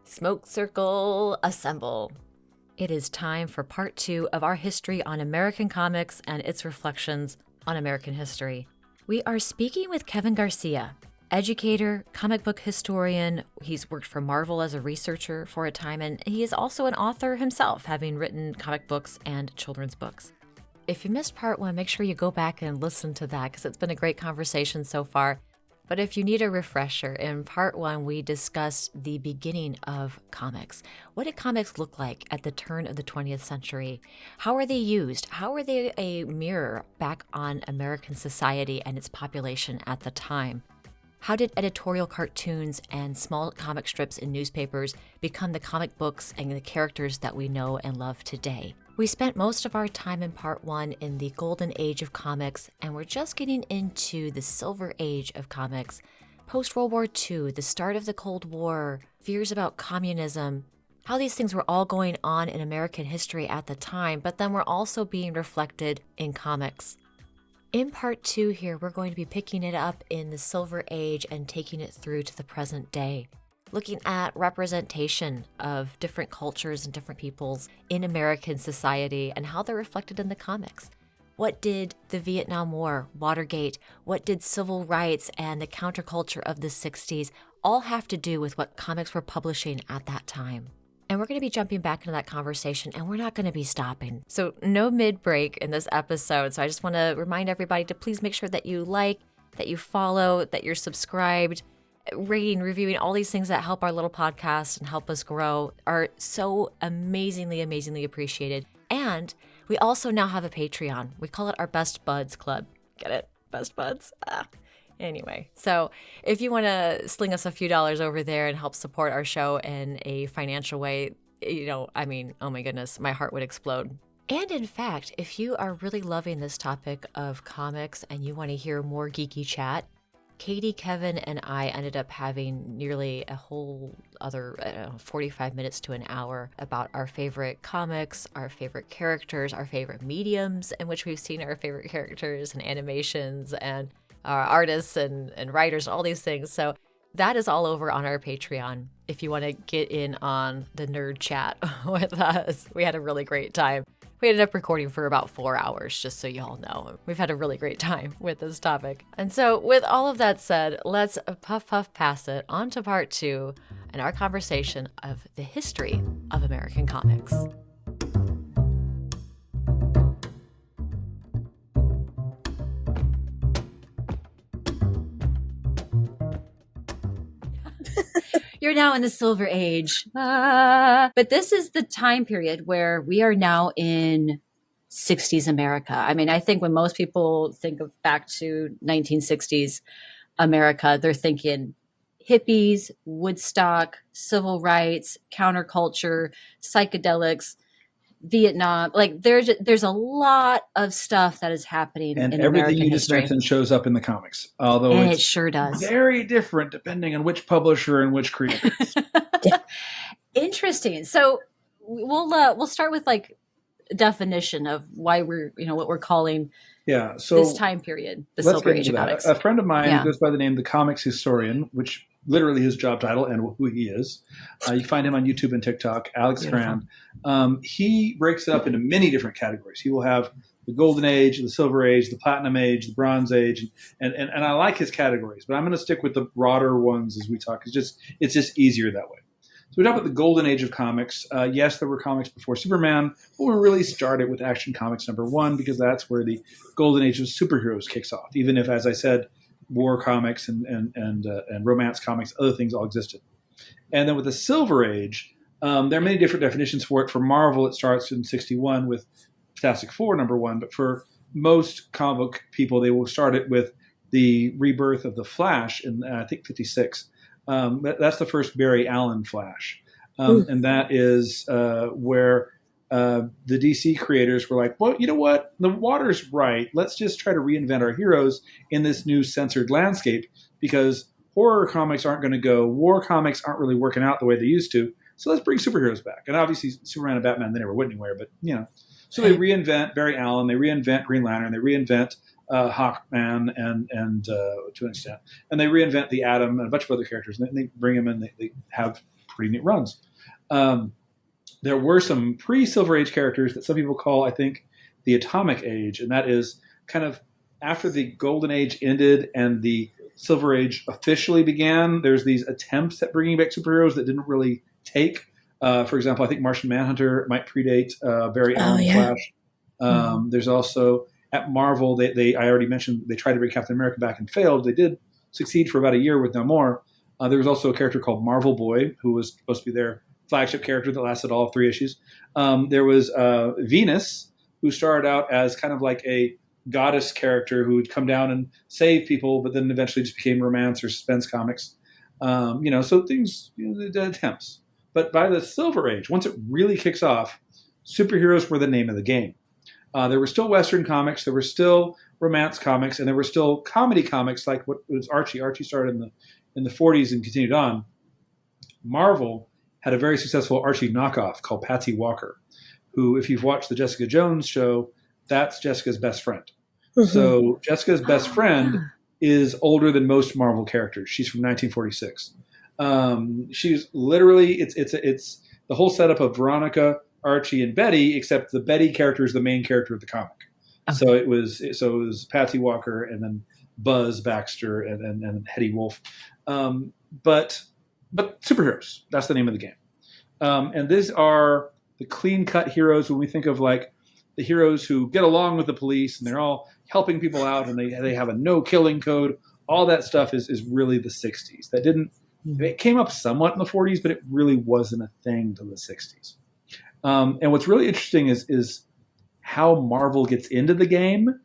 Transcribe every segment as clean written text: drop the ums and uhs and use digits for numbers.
Smoke circle, assemble. It is time for part 2 of our history on American comics and its reflections on American history. We are speaking with Kevin Garcia, educator, comic book historian. He's worked for Marvel as a researcher for a time, and he is also an author himself, having written comic books and children's books. If you missed part 1, make sure you go back and listen to that because it's been a great conversation so far. But if you need a refresher, in part 1, we discussed the beginning of comics. What did comics look like at the turn of the 20th century? How are they used? How are they a mirror back on American society and its population at the time? How did editorial cartoons and small comic strips in newspapers become the comic books and the characters that we know and love today? We spent most of our time in part 1 in the golden age of comics, and we're just getting into the silver age of comics. Post-World War II, the start of the Cold War, fears about communism, how these things were all going on in American history at the time, but then were also being reflected in comics. In part 2 here, we're going to be picking it up in the Silver Age and taking it through to the present day, looking at representation of different cultures and different peoples in American society and how they're reflected in the comics. What did the Vietnam War, Watergate, what did civil rights and the counterculture of the 60s all have to do with what comics were publishing at that time? And we're going to be jumping back into that conversation, and we're not going to be stopping. So no mid-break in this episode. So I just want to remind everybody to please make sure that you like, that you follow, that you're subscribed. Rating, reviewing, all these things that help our little podcast and help us grow are so amazingly appreciated. And we also now have a Patreon. We call it our Best Buds Club. Get it? Best Buds? Anyway, so if you want to sling us a few dollars over there and help support our show in a financial way, oh my goodness, my heart would explode. And in fact, if you are really loving this topic of comics and you want to hear more geeky chat, Katie, Kevin, and I ended up having nearly a whole other 45 minutes to an hour about our favorite comics, our favorite characters, our favorite mediums in which we've seen our favorite characters and animations and our artists and writers, all these things. So that is all over on our Patreon if you want to get in on the nerd chat with us. We had a really great time. We ended up recording for about 4 hours, just so you all know. We've had a really great time with this topic. And so with all of that said, let's puff pass it on to part 2 and our conversation of the history of American comics. You're now in the Silver Age. But this is the time period where we are now in 60s America. I mean, I think when most people think of back to 1960s America, they're thinking hippies, Woodstock, civil rights, counterculture, psychedelics, Vietnam. Like there's a lot of stuff that is happening and in everything American you just history. mentioned shows up in the comics, although And it sure does. Very different depending on which publisher and which creator. Interesting. So we'll start with like definition of why we're what we're calling this time period, the Silver Age of comics. A friend of mine goes by the name the Comics Historian, which literally his job title and who he is. You find him on YouTube and TikTok, Alex Strand. He breaks it up into many different categories. He will have the Golden Age, the Silver Age, the Platinum Age, the Bronze Age, and I like his categories, but I'm going to stick with the broader ones as we talk. It's just easier that way. So we talk about the Golden Age of comics. Yes, there were comics before Superman, but we really started with Action Comics #1 because that's where the Golden Age of superheroes kicks off. Even if, as I said, war comics and romance comics, other things all existed. And then with the Silver Age, there are many different definitions for it. For Marvel, it starts in 61 with Fantastic Four #1, but for most comic book people, they will start it with the rebirth of the Flash in, I think, 56. That's the first Barry Allen Flash. And that is where the DC creators were like, well, you know what? The water's right. Let's just try to reinvent our heroes in this new censored landscape because horror comics aren't going to go. War comics aren't really working out the way they used to. So let's bring superheroes back. And obviously Superman and Batman, they never went anywhere, but So they reinvent Barry Allen, they reinvent Green Lantern, they reinvent Hawkman and to an extent, and they reinvent the Atom and a bunch of other characters. And they bring them in. They have pretty neat runs. There were some pre-Silver Age characters that some people call, I think, the Atomic Age, and that is kind of after the Golden Age ended and the Silver Age officially began. There's these attempts at bringing back superheroes that didn't really take. For example, I think Martian Manhunter might predate Barry Allen Flash. There's also at Marvel, I already mentioned they tried to bring Captain America back and failed. They did succeed for about a year with no more. There was also a character called Marvel Boy, who was supposed to be their flagship character that lasted all 3 issues. There was Venus, who started out as kind of like a goddess character who would come down and save people, but then eventually just became romance or suspense comics. So things, the attempts. But by the Silver Age, once it really kicks off, superheroes were the name of the game. There were still Western comics, there were still romance comics, and there were still comedy comics like what was Archie. Archie started in the 40s and continued on. Marvel had a very successful Archie knockoff called Patsy Walker, who, if you've watched the Jessica Jones show, that's Jessica's best friend. Mm-hmm. So Jessica's best friend is older than most Marvel characters. She's from 1946. She's literally it's the whole setup of Veronica, Archie, and Betty, except the Betty character is the main character of the comic. Okay. So it was Patsy Walker and then Buzz Baxter and Hetty Wolf, but superheroes. That's the name of the game. And these are the clean-cut heroes when we think of like the heroes who get along with the police and they're all helping people out and they have a no-killing code. All that stuff is really the 60s. It came up somewhat in the 40s, but it really wasn't a thing till the 60s. And what's really interesting is how Marvel gets into the game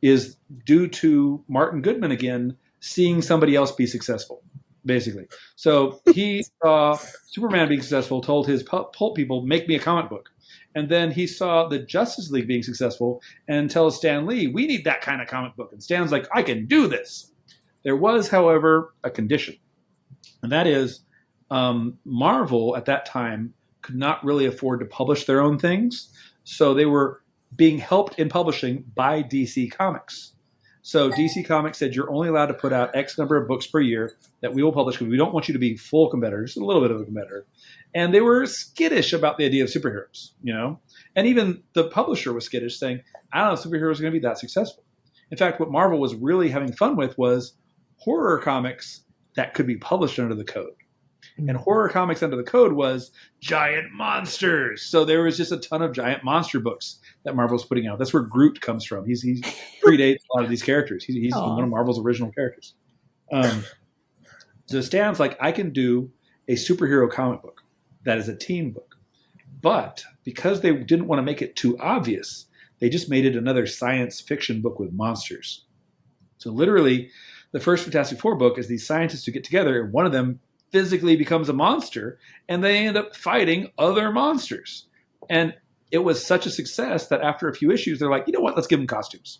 is due to Martin Goodman again seeing somebody else be successful, basically. So he saw Superman being successful, told his pulp people, make me a comic book. And then he saw the Justice League being successful and tells Stan Lee, we need that kind of comic book. And Stan's like, I can do this. There was, however, a condition. And that is Marvel at that time could not really afford to publish their own things. So they were being helped in publishing by DC Comics. So DC Comics said, you're only allowed to put out X number of books per year that we will publish because we don't want you to be full competitors, a little bit of a competitor. And they were skittish about the idea of superheroes, And even the publisher was skittish, saying, I don't know if superheroes are going to be that successful. In fact, what Marvel was really having fun with was horror comics that could be published under the code. And horror comics under the code was giant monsters. So there was just a ton of giant monster books that Marvel's putting out. That's where Groot comes from. He predates a lot of these characters. He's one of Marvel's original characters. So Stan's like, I can do a superhero comic book that is a teen book. But because they didn't want to make it too obvious, they just made it another science fiction book with monsters. So literally, the first Fantastic Four book is these scientists who get together, and one of them physically becomes a monster, and they end up fighting other monsters. And it was such a success that after a few issues, they're like, you know what, let's give them costumes.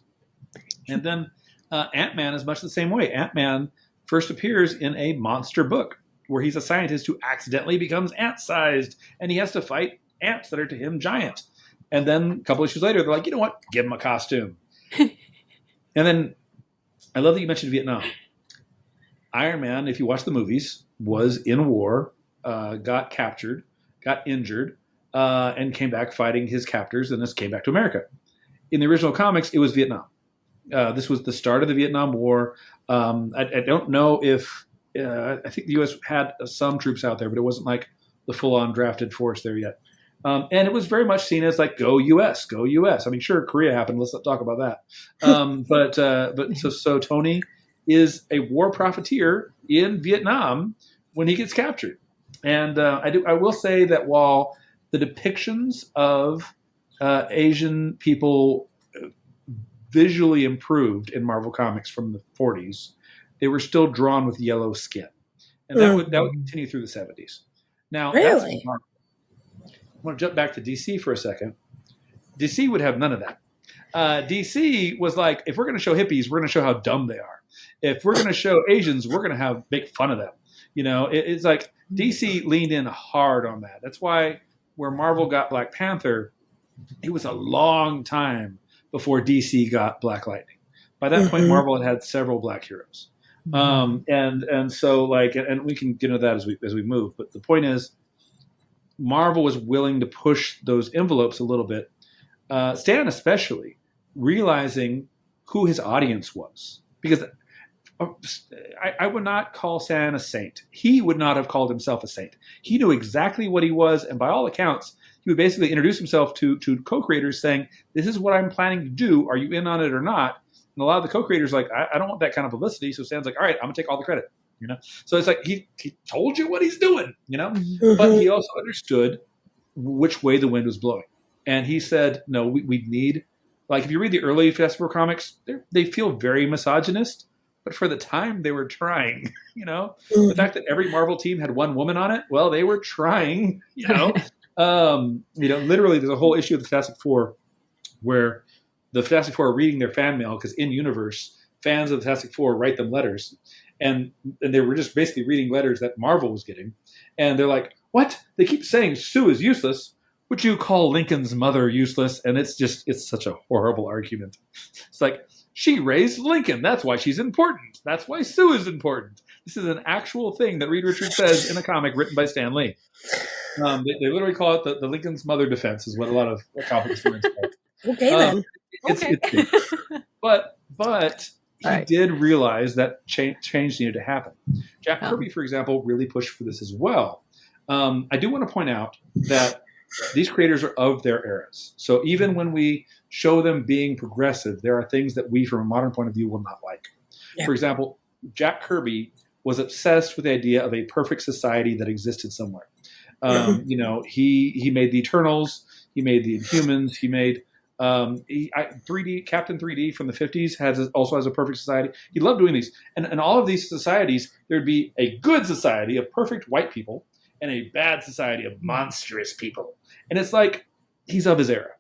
And then Ant-Man is much the same way. Ant-Man first appears in a monster book where he's a scientist who accidentally becomes ant-sized, and he has to fight ants that are to him giant. And then a couple issues later, they're like, you know what, give him a costume. And then I love that you mentioned Vietnam. Iron Man, if you watch the movies, was in war, got captured, got injured, and came back fighting his captors, and just came back to America. In the original comics, it was Vietnam. This was the start of the Vietnam War. I don't know if I think the U.S. had some troops out there, but it wasn't like the full-on drafted force there yet. And it was very much seen as like, go U.S., go U.S. I mean, sure, Korea happened. Let's not talk about that. But so Tony is a war profiteer in Vietnam when he gets captured. And I will say that while the depictions of Asian people visually improved in Marvel Comics from the 40s, they were still drawn with yellow skin. And that would continue through the 70s. Now, really? I want to jump back to DC for a second. DC would have none of that. DC was like, if we're going to show hippies, we're going to show how dumb they are. If we're going to show Asians, we're going to make fun of them. It's like DC leaned in hard on that. That's why where Marvel got Black Panther, it was a long time before DC got Black Lightning. By that point, Marvel had several black heroes. And so like, and we can get into that as we move. But the point is, Marvel was willing to push those envelopes a little bit. Stan especially, realizing who his audience was, because I would not call Stan a saint. He would not have called himself a saint. He knew exactly what he was, and by all accounts, he would basically introduce himself to co-creators saying, "This is what I'm planning to do. Are you in on it or not?" And a lot of the co-creators are like, I don't want that kind of publicity. So Stan's like, "All right, I'm gonna take all the credit." So it's like he told you what he's doing, But he also understood which way the wind was blowing, and he said, "No, we need, like, if you read the early Fantastic Four comics, they feel very misogynist." But for the time, they were trying, The fact that every Marvel team had one woman on it, well, they were trying, Literally, there's a whole issue of the Fantastic Four where the Fantastic Four are reading their fan mail because in universe, fans of the Fantastic Four write them letters, and they were just basically reading letters that Marvel was getting, and they're like, "What? They keep saying Sue is useless. Would you call Lincoln's mother useless?" And it's such a horrible argument. It's like, she raised Lincoln. That's why she's important. That's why Sue is important. This is an actual thing that Reed Richards says in a comic written by Stan Lee. They literally call it the Lincoln's mother defense, is what a lot of comic historians call it. Okay, then. But he did realize that change needed to happen. Jack Kirby, for example, really pushed for this as well. I do want to point out that these creators are of their eras. So even when we show them being progressive, there are things that we, from a modern point of view, will not like. Yeah. For example, Jack Kirby was obsessed with the idea of a perfect society that existed somewhere. He made the Eternals, he made the Inhumans, he made 3D Captain 3D from the 50s also has a perfect society. He loved doing these, and all of these societies, there'd be a good society of perfect white people and a bad society of monstrous people. And it's like, he's of his era.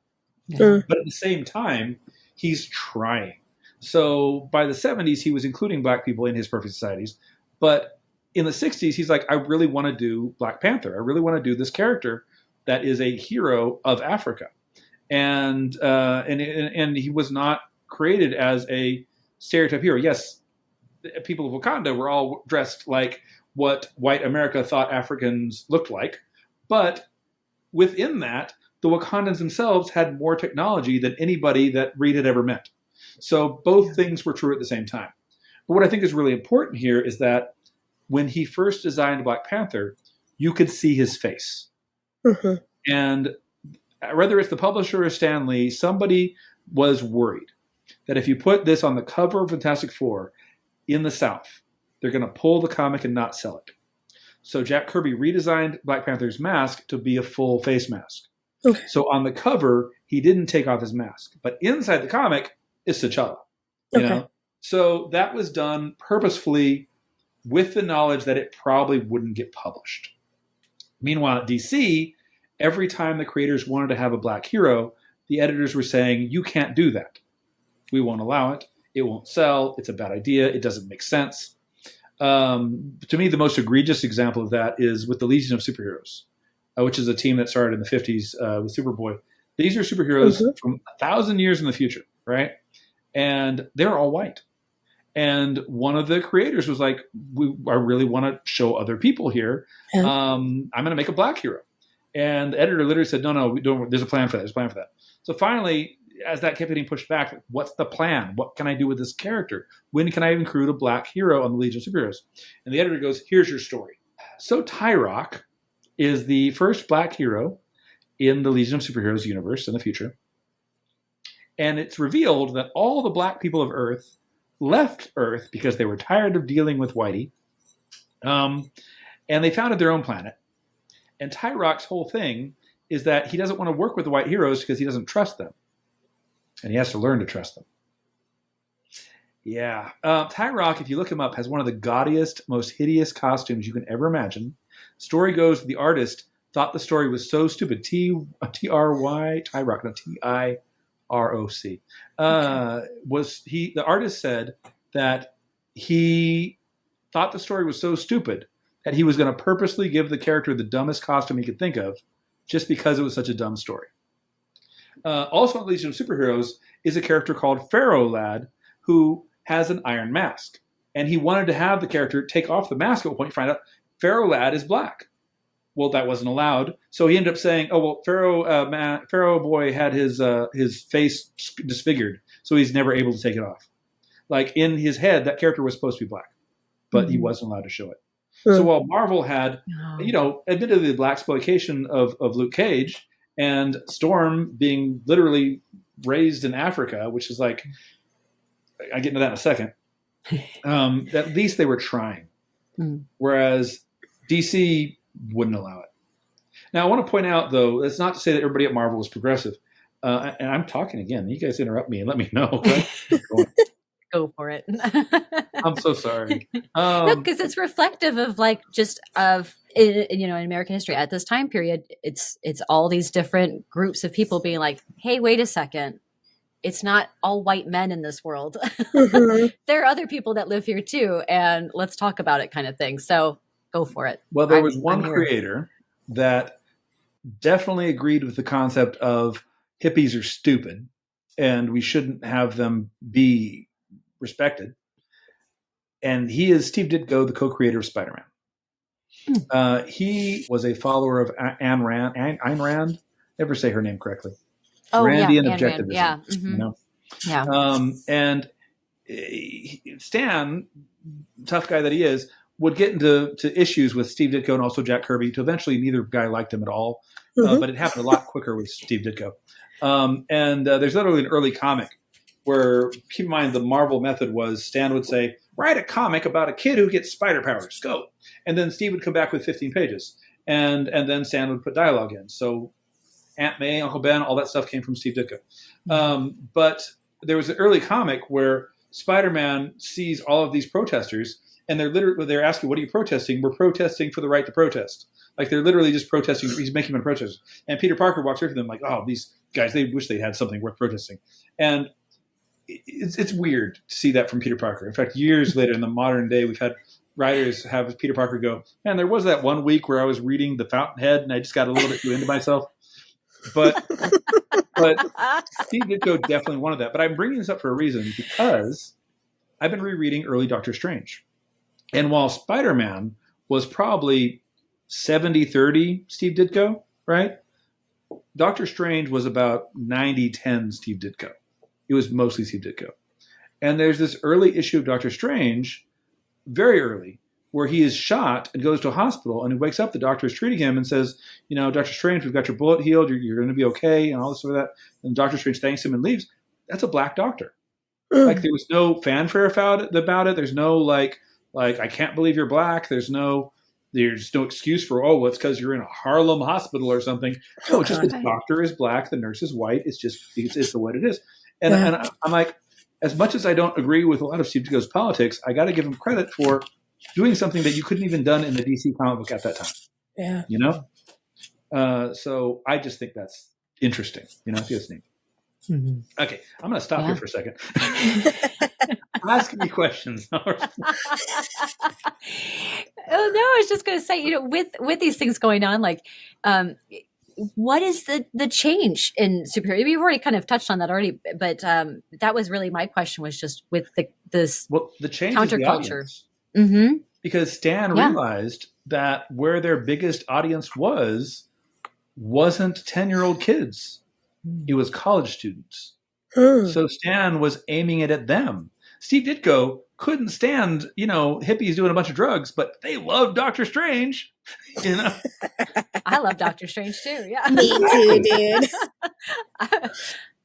But at the same time, he's trying. So by the 70s, he was including black people in his perfect societies. But in the 60s, he's like, I really want to do Black Panther. I really want to do this character that is a hero of Africa. And he was not created as a stereotype hero. Yes, the people of Wakanda were all dressed like what white America thought Africans looked like. But within that, the Wakandans themselves had more technology than anybody that Reed had ever met. So both things were true at the same time. But what I think is really important here is that when he first designed Black Panther, you could see his face. And whether it's the publisher or Stan Lee, somebody was worried that if you put this on the cover of Fantastic Four in the South, they're going to pull the comic and not sell it. So Jack Kirby redesigned Black Panther's mask to be a full face mask. Okay. So on the cover, he didn't take off his mask. But inside the comic is T'Challa. So that was done purposefully with the knowledge that it probably wouldn't get published. Meanwhile, at DC, every time the creators wanted to have a black hero, the editors were saying, you can't do that. We won't allow it. It won't sell. It's a bad idea. It doesn't make sense. To me, the most egregious example of that is with the Legion of Superheroes, which is a team that started in the 50s with Superboy. These are superheroes from 1,000 years in the future, right? And they're all white. And one of the creators was like, I really want to show other people here. I'm going to make a black hero. And the editor literally said, no, we don't, there's a plan for that. There's a plan for that. So finally, as that kept getting pushed back, what's the plan? What can I do with this character? When can I include a black hero on the Legion of Superheroes? And the editor goes, here's your story. So Tyrock is the first black hero in the Legion of Superheroes universe in the future. And it's revealed that all the black people of Earth left Earth because they were tired of dealing with Whitey. And they founded their own planet. And Tyrock's whole thing is that he doesn't want to work with the white heroes because he doesn't trust them. And he has to learn to trust them. Yeah. Tyrock, if you look him up, has one of the gaudiest, most hideous costumes you can ever imagine. Story goes, the artist thought the story was so stupid. T-R-Y, Tyrock, no, T-I-R-O-C. The artist said that he thought the story was so stupid that he was going to purposely give the character the dumbest costume he could think of just because it was such a dumb story. Also in Legion of Superheroes is a character called Pharaoh Lad who has an iron mask. And he wanted to have the character take off the mask at one point. You find out Pharaoh Lad is black. Well, that wasn't allowed. So he ended up saying, "Oh well, Pharaoh boy had his face disfigured, so he's never able to take it off." Like in his head, that character was supposed to be black, but he wasn't allowed to show it. So while Marvel had, admittedly the blaxploitation of Luke Cage and Storm being literally raised in Africa, which is like, I get into that in a second. At least they were trying, whereas DC wouldn't allow it. Now, I want to point out, though, it's not to say that everybody at Marvel was progressive. And I'm talking again. You guys interrupt me and let me know. Okay? Go for it. I'm so sorry. No, because it's reflective of in American history at this time period. It's all these different groups of people being like, "Hey, wait a second. It's not all white men in this world. There are other people that live here too, and let's talk about it," kind of thing. So go for it. Well, there was one creator that definitely agreed with the concept of hippies are stupid and we shouldn't have them be respected. And he is Steve Ditko, the co-creator of Spider-Man. He was a follower of Ayn Rand. Never say her name correctly. Randian objectivism. Yeah. Mm-hmm. Yeah. And Stan, tough guy that he is, would get into issues with Steve Ditko and also Jack Kirby. To eventually, neither guy liked him at all. But it happened a lot quicker with Steve Ditko. And there's literally an early comic where, keep in mind, the Marvel method was Stan would say, "Write a comic about a kid who gets spider powers. Go." And then Steve would come back with 15 pages. And then Stan would put dialogue in. So Aunt May, Uncle Ben, all that stuff came from Steve Ditko. But there was an early comic where Spider-Man sees all of these protesters, and they're asking, "What are you protesting?" "We're protesting for the right to protest." Like they're literally just protesting. He's making them a protester. And Peter Parker walks over to them like, "Oh, these guys, they wish they had something worth protesting." And it's weird to see that from Peter Parker. In fact, years later in the modern day, we've had writers have Peter Parker go, "Man, there was that one week where I was reading The Fountainhead and I just got a little bit too into myself." But Steve Ditko definitely wanted that. But I'm bringing this up for a reason, because I've been rereading early Doctor Strange. And while Spider-Man was probably 70-30 Steve Ditko, right? Doctor Strange was about 90-10 Steve Ditko. It was mostly Steve Ditko. And there's this early issue of Doctor Strange, very early, where he is shot and goes to a hospital, and he wakes up, the doctor is treating him and says, "Dr. Strange, we've got your bullet healed, you're going to be okay," and all this sort of that. And Dr. Strange thanks him and leaves. That's a black doctor. Like, there was no fanfare about it. There's no like, "I can't believe you're black." There's no excuse for, "Oh, well, it's because you're in a Harlem hospital or something." No, it's just the doctor is black, the nurse is white. It's just, it's the way it is. And I'm like, as much as I don't agree with a lot of Steve Ditko's politics, I got to give him credit for doing something that you couldn't even done in the DC comic book at that time. Yeah. So I just think that's interesting. It's neat. Mm-hmm. Okay, I'm going to stop here for a second. Asking me questions. Oh no, I was just going to say, with these things going on, like, what is the change in superhero? We've already kind of touched on that already, but that was really my question, was just with the change counterculture. Is the audience. Because Stan realized that where their biggest audience wasn't 10-year-old kids. It was college students. So Stan was aiming it at them. Steve Ditko couldn't stand, hippies doing a bunch of drugs, but they loved Doctor Strange. I love Doctor Strange too. Yeah, me too, dude.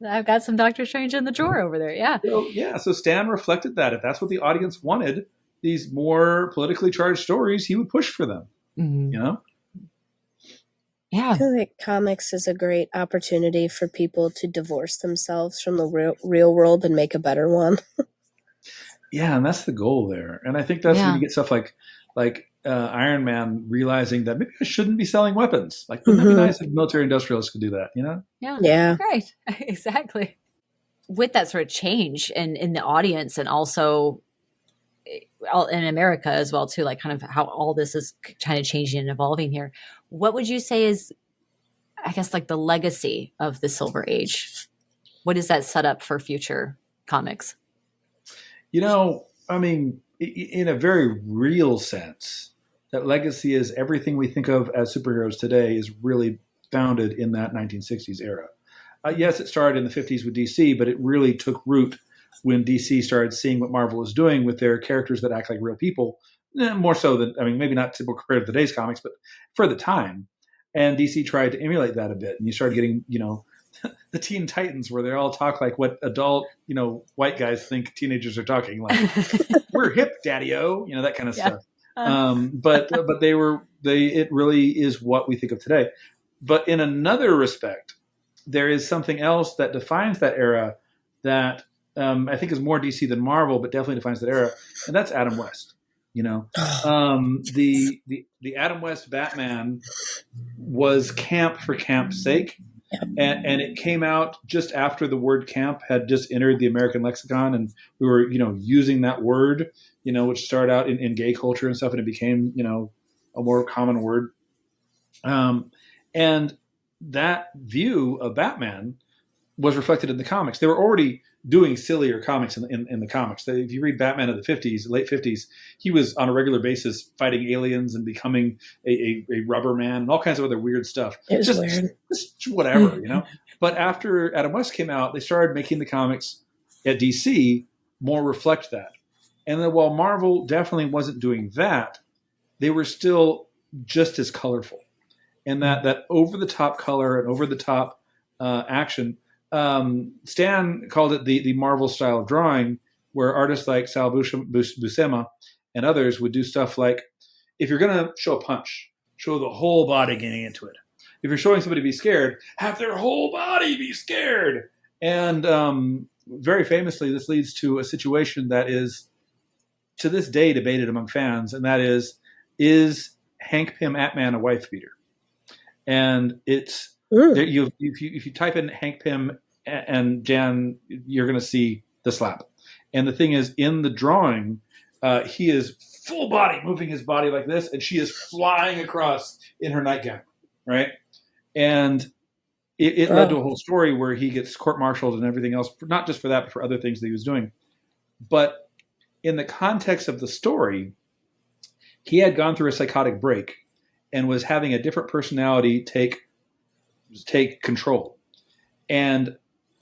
I've got some Doctor Strange in the drawer over there. Yeah. So Stan reflected that if that's what the audience wanted, these more politically charged stories, he would push for them. Mm-hmm. Yeah. I feel like comics is a great opportunity for people to divorce themselves from the real world and make a better one. Yeah, and that's the goal there. And I think that's when you get stuff like Iron Man realizing that maybe I shouldn't be selling weapons. Like, wouldn't that be nice if military industrialists could do that, Yeah. Right. Exactly. With that sort of change in the audience, and also in America as well too, like kind of how all this is kind of changing and evolving here. What would you say is, I guess, like the legacy of the Silver Age? What does that set up for future comics? I mean, in a very real sense, that legacy is everything we think of as superheroes today is really founded in that 1960s era. Yes, it started in the 50s with DC, but it really took root when DC started seeing what Marvel was doing with their characters that act like real people, more so than, I mean, maybe not typical compared to today's comics, but for the time. And DC tried to emulate that a bit. And you started getting, the Teen Titans, where they all talk like what adult, white guys think teenagers are talking, like, we're hip, daddy-o, that kind of stuff. But it really is what we think of today. But in another respect, there is something else that defines that era that I think is more DC than Marvel, but definitely defines that era, and that's Adam West. The Adam West Batman was camp for camp's sake, and it came out just after the word camp had just entered the American lexicon, and we were using that word, which started out in gay culture and stuff, and it became a more common word. And that view of Batman was reflected in the comics. They were already doing sillier comics in the comics. If you read Batman of the 50s, late 50s, he was on a regular basis fighting aliens and becoming a rubber man and all kinds of other weird stuff. It was weird. Just whatever, But after Adam West came out, they started making the comics at DC more reflect that. And then while Marvel definitely wasn't doing that, they were still just as colorful. And that over-the-top color and over-the-top action. Stan called it the Marvel style of drawing, where artists like Sal Buscema and others would do stuff like, if you're going to show a punch, show the whole body getting into it. If you're showing somebody to be scared, have their whole body be scared. And very famously, this leads to a situation that is, to this day, debated among fans, and that is Hank Pym Ant-Man a wife beater? And it's there, if you type in Hank Pym and Jan, you're going to see the slap. And the thing is, in the drawing, he is full body, moving his body like this, and she is flying across in her nightgown, right? And it led to a whole story where he gets court-martialed and everything else, not just for that, but for other things that he was doing. But in the context of the story, he had gone through a psychotic break and was having a different personality take control. And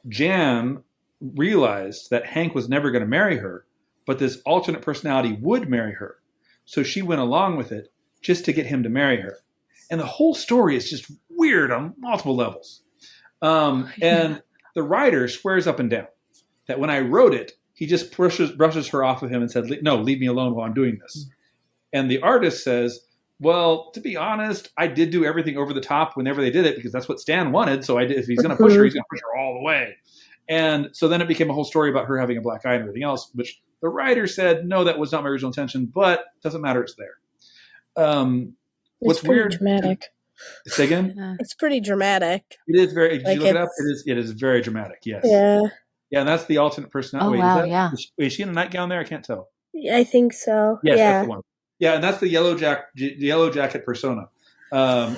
Jan realized that Hank was never going to marry her, but this alternate personality would marry her. So she went along with it just to get him to marry her. And the whole story is just weird on multiple levels. And the writer swears up and down that when I wrote it, he just brushes her off of him and said, no, leave me alone while I'm doing this. And the artist says, well, to be honest, I did do everything over the top whenever they did it because that's what Stan wanted. So I did, if he's going to push her, he's going to push her all the way. And so then it became a whole story about her having a black eye and everything else, which the writer said, no, that was not my original intention, but it doesn't matter. It's there. What's weird? Dramatic. Say again? It's pretty dramatic. It is very, like you look it up, it is very dramatic. Yes. Yeah. Yeah. And that's the alternate personality. Oh, wow. Is she in a nightgown there? I can't tell. I think so. Yes, yeah. that's the one. Yeah, and that's the yellow jacket persona.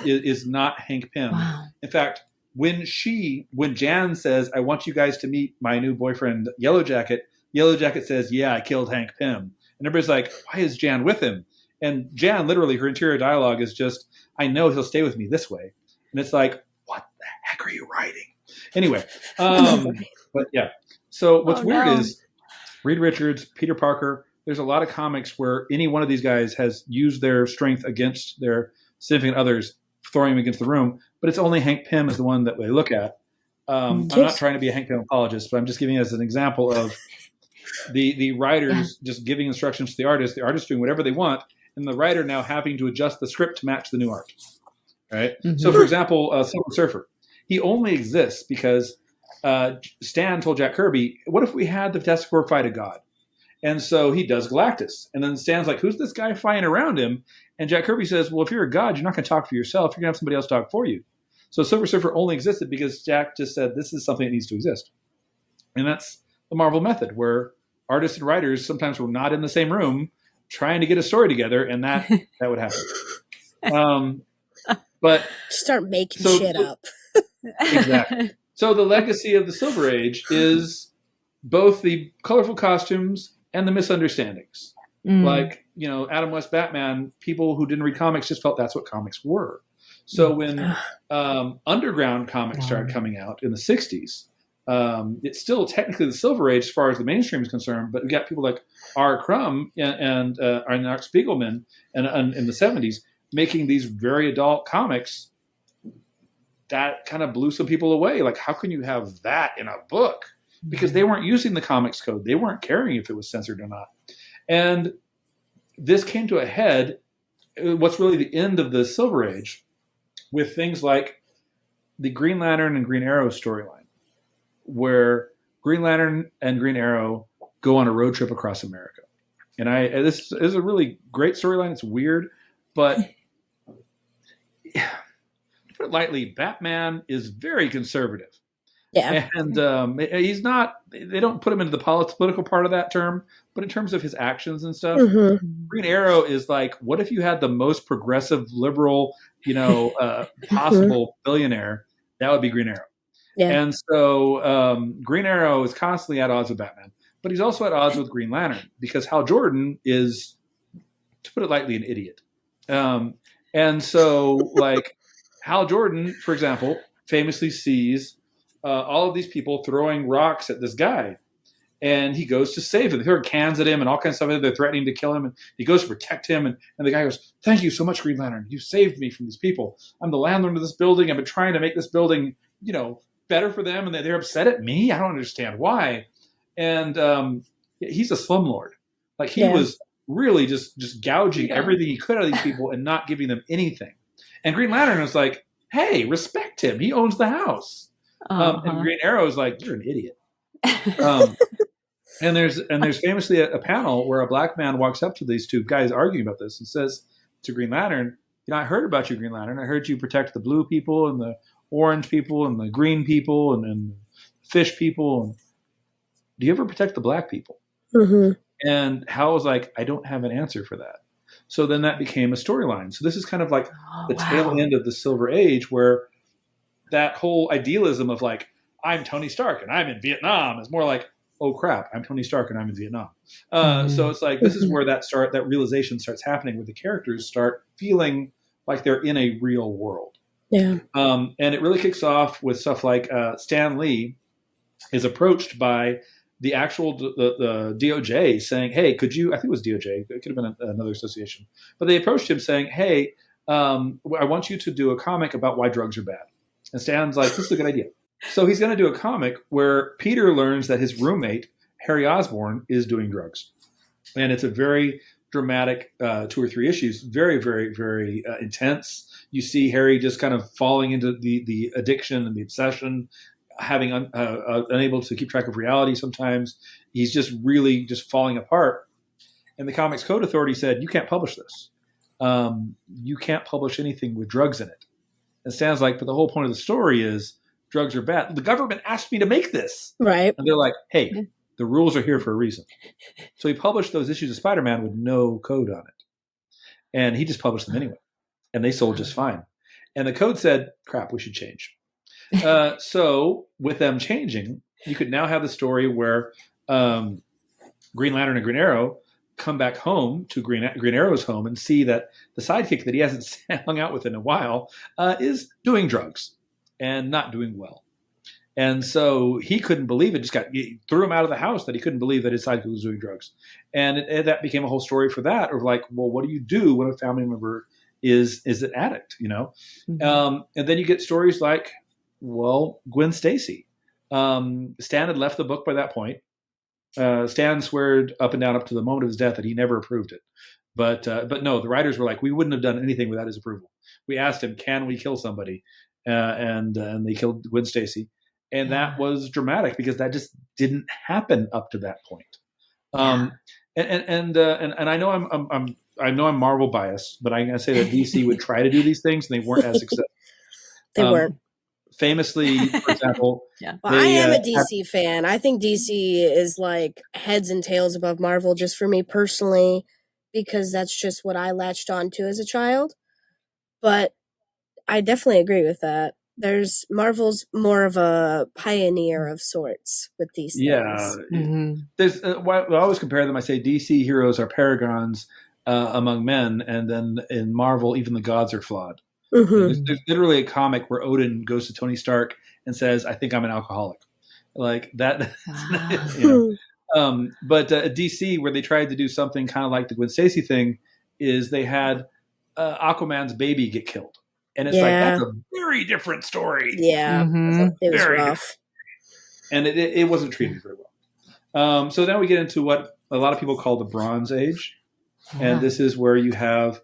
Is not Hank Pym. Wow. In fact, when Jan says, "I want you guys to meet my new boyfriend, Yellow Jacket," says, "Yeah, I killed Hank Pym," and everybody's like, "Why is Jan with him?" And Jan, literally, her interior dialogue is just, "I know he'll stay with me this way," and it's like, "What the heck are you writing?" Anyway, but yeah. So what's weird is Reed Richards, Peter Parker. There's a lot of comics where any one of these guys has used their strength against their significant others, throwing them against the room, but it's only Hank Pym is the one that they look at. I'm not trying to be a Hank Pym apologist, but I'm just giving as an example of the writers just giving instructions to the artist doing whatever they want, and the writer now having to adjust the script to match the new art. Right? Mm-hmm. So, for example, Silver Surfer, he only exists because Stan told Jack Kirby, what if we had the Fantastic Four fight a god? And so he does Galactus. And then Stan's like, who's this guy flying around him? And Jack Kirby says, well, if you're a god, you're not going to talk for yourself. You're going to have somebody else talk for you. So Silver Surfer only existed because Jack just said, this is something that needs to exist. And that's the Marvel method, where artists and writers sometimes were not in the same room trying to get a story together, and that would happen. But start making shit up. Exactly. So the legacy of the Silver Age is both the colorful costumes and the misunderstandings. Like, Adam West Batman, people who didn't read comics just felt that's what comics were. So when underground comics started coming out in the 60s, it's still technically the Silver Age as far as the mainstream is concerned, but we got people like R. Crumb and Art Spiegelman and in the 70s making these very adult comics that kind of blew some people away. Like, how can you have that in a book? Because they weren't using the comics code. They weren't caring if it was censored or not. And this came to a head, what's really the end of the Silver Age, with things like the Green Lantern and Green Arrow storyline, where Green Lantern and Green Arrow go on a road trip across America. And this is a really great storyline. It's weird, but to put it lightly, Batman is very conservative. Yeah. And he's not, they don't put him into the political part of that term, but in terms of his actions and stuff, Green Arrow is like, what if you had the most progressive, liberal, possible billionaire? That would be Green Arrow. Yeah. And so Green Arrow is constantly at odds with Batman, but he's also at odds with Green Lantern because Hal Jordan is, to put it lightly, an idiot. And so, like, Hal Jordan, for example, famously sees all of these people throwing rocks at this guy. And he goes to save him. They throw cans at him and all kinds of stuff. They're threatening to kill him. And he goes to protect him. And the guy goes, "Thank you so much, Green Lantern. You saved me from these people. I'm the landlord of this building. I've been trying to make this building, better for them. And they're upset at me. I don't understand why." And he's a slumlord. Like, he was really just gouging everything he could out of these people and not giving them anything. And Green Lantern was like, "Hey, respect him. He owns the house." And Green Arrow is like, "You're an idiot." And there's famously a panel where a black man walks up to these two guys arguing about this and says to Green Lantern, "I heard about you, Green Lantern. I heard you protect the blue people and the orange people and the green people and fish people. And do you ever protect the black people?" And Hal was like, "I don't have an answer for that." So then that became a storyline. So this is kind of like the tail end of the Silver Age, where that whole idealism of like, I'm Tony Stark and I'm in Vietnam is more like, oh crap, I'm Tony Stark and I'm in Vietnam. So it's like, this is where that realization starts happening, where the characters start feeling like they're in a real world. Yeah. And it really kicks off with stuff like Stan Lee is approached by the actual the DOJ saying, "Hey, could you?" I think it was DOJ. It could have been another association, but they approached him saying, "Hey, I want you to do a comic about why drugs are bad." And Stan's like, "This is a good idea." So he's going to do a comic where Peter learns that his roommate Harry Osborn is doing drugs, and it's a very dramatic 2 or 3 issues, very, very, very intense. You see Harry just kind of falling into the addiction and the obsession, having unable to keep track of reality sometimes. He's just really just falling apart. And the Comics Code Authority said, "You can't publish this. You can't publish anything with drugs in it." And Stan's like, "But the whole point of the story is drugs are bad. The government asked me to make this." Right. And they're like, "Hey, the rules are here for a reason." So he published those issues of Spider-Man with no code on it. And he just published them anyway. And they sold just fine. And the code said, crap, we should change. So with them changing, you could now have the story where Green Lantern and Green Arrow come back home to Green Arrow's home and see that the sidekick that he hasn't hung out with in a while is doing drugs and not doing well. And so he couldn't believe it. He threw him out of the house, that he couldn't believe that his sidekick was doing drugs. And that became a whole story for that, of like, well, what do you do when a family member is an addict, Mm-hmm. And then you get stories like, well, Gwen Stacy. Stan had left the book by that point. Stan swore up and down up to the moment of his death that he never approved it. But no, the writers were like, we wouldn't have done anything without his approval. We asked him, can we kill somebody? And they killed Gwen Stacy. And that was dramatic because that just didn't happen up to that point. And I know I'm Marvel biased, but I'm going to say that DC would try to do these things and they weren't as successful. They weren't. Famously, for example, Well, I am a DC fan. I think DC is like heads and tails above Marvel, just for me personally, because that's just what I latched on to as a child. But I definitely agree with that. Marvel's more of a pioneer of sorts with these Yeah. things. There's I always compare them. I say DC heroes are paragons among men, and then in Marvel, even the gods are flawed. There's literally a comic where Odin goes to Tony Stark and says, "I think I'm an alcoholic," like that. But DC, where they tried to do something kind of like the Gwen Stacy thing, is they had Aquaman's baby get killed, and it's like that's a very different story. Yeah, it was rough, and it wasn't treated very well. So now we get into what a lot of people call the Bronze Age, and this is where you have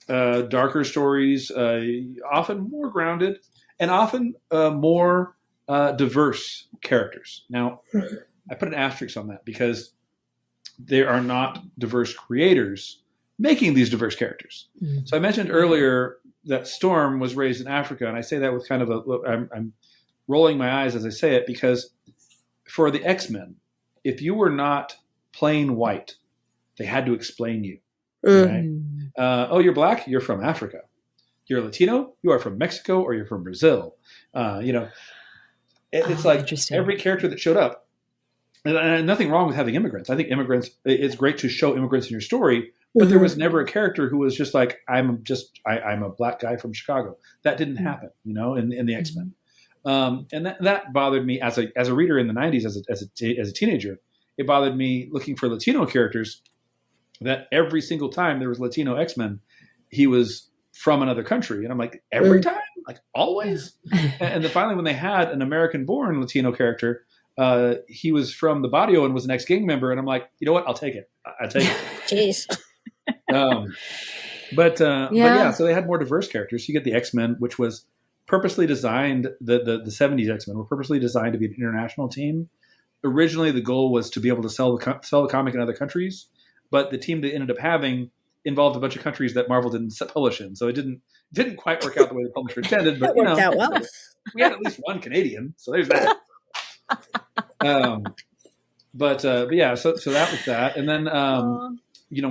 darker stories, often more grounded, and often more diverse characters. Now, I put an asterisk on that because there are not diverse creators making these diverse characters. So I mentioned earlier that Storm was raised in Africa, and I say that with kind of I'm rolling my eyes as I say it, because for the X-Men, if you were not plain white, they had to explain you. Right? Oh, you're black? You're from Africa. You're Latino? You are from Mexico or you're from Brazil. It's like every character that showed up. And nothing wrong with having immigrants. I think it's great to show immigrants in your story, but there was never a character who was just like, I'm a black guy from Chicago. That didn't happen, in the X-Men. And that bothered me as a reader in the 90s, as a teenager. It bothered me looking for Latino characters, that every single time there was Latino X-Men, he was from another country. And I'm like, every time? Like, always? And then finally, when they had an American-born Latino character, he was from the barrio and was an ex-gang member. And I'm like, you know what? I'll take it. I take it. Jeez. But so they had more diverse characters. You get the X-Men, which was purposely designed, the 70s X-Men were purposely designed to be an international team. Originally, the goal was to be able to sell the comic in other countries. But the team they ended up having involved a bunch of countries that Marvel didn't publish in, so it didn't quite work out the way the publisher intended. But that worked out well. We had at least one Canadian, so there's that. But yeah, so that was that, and then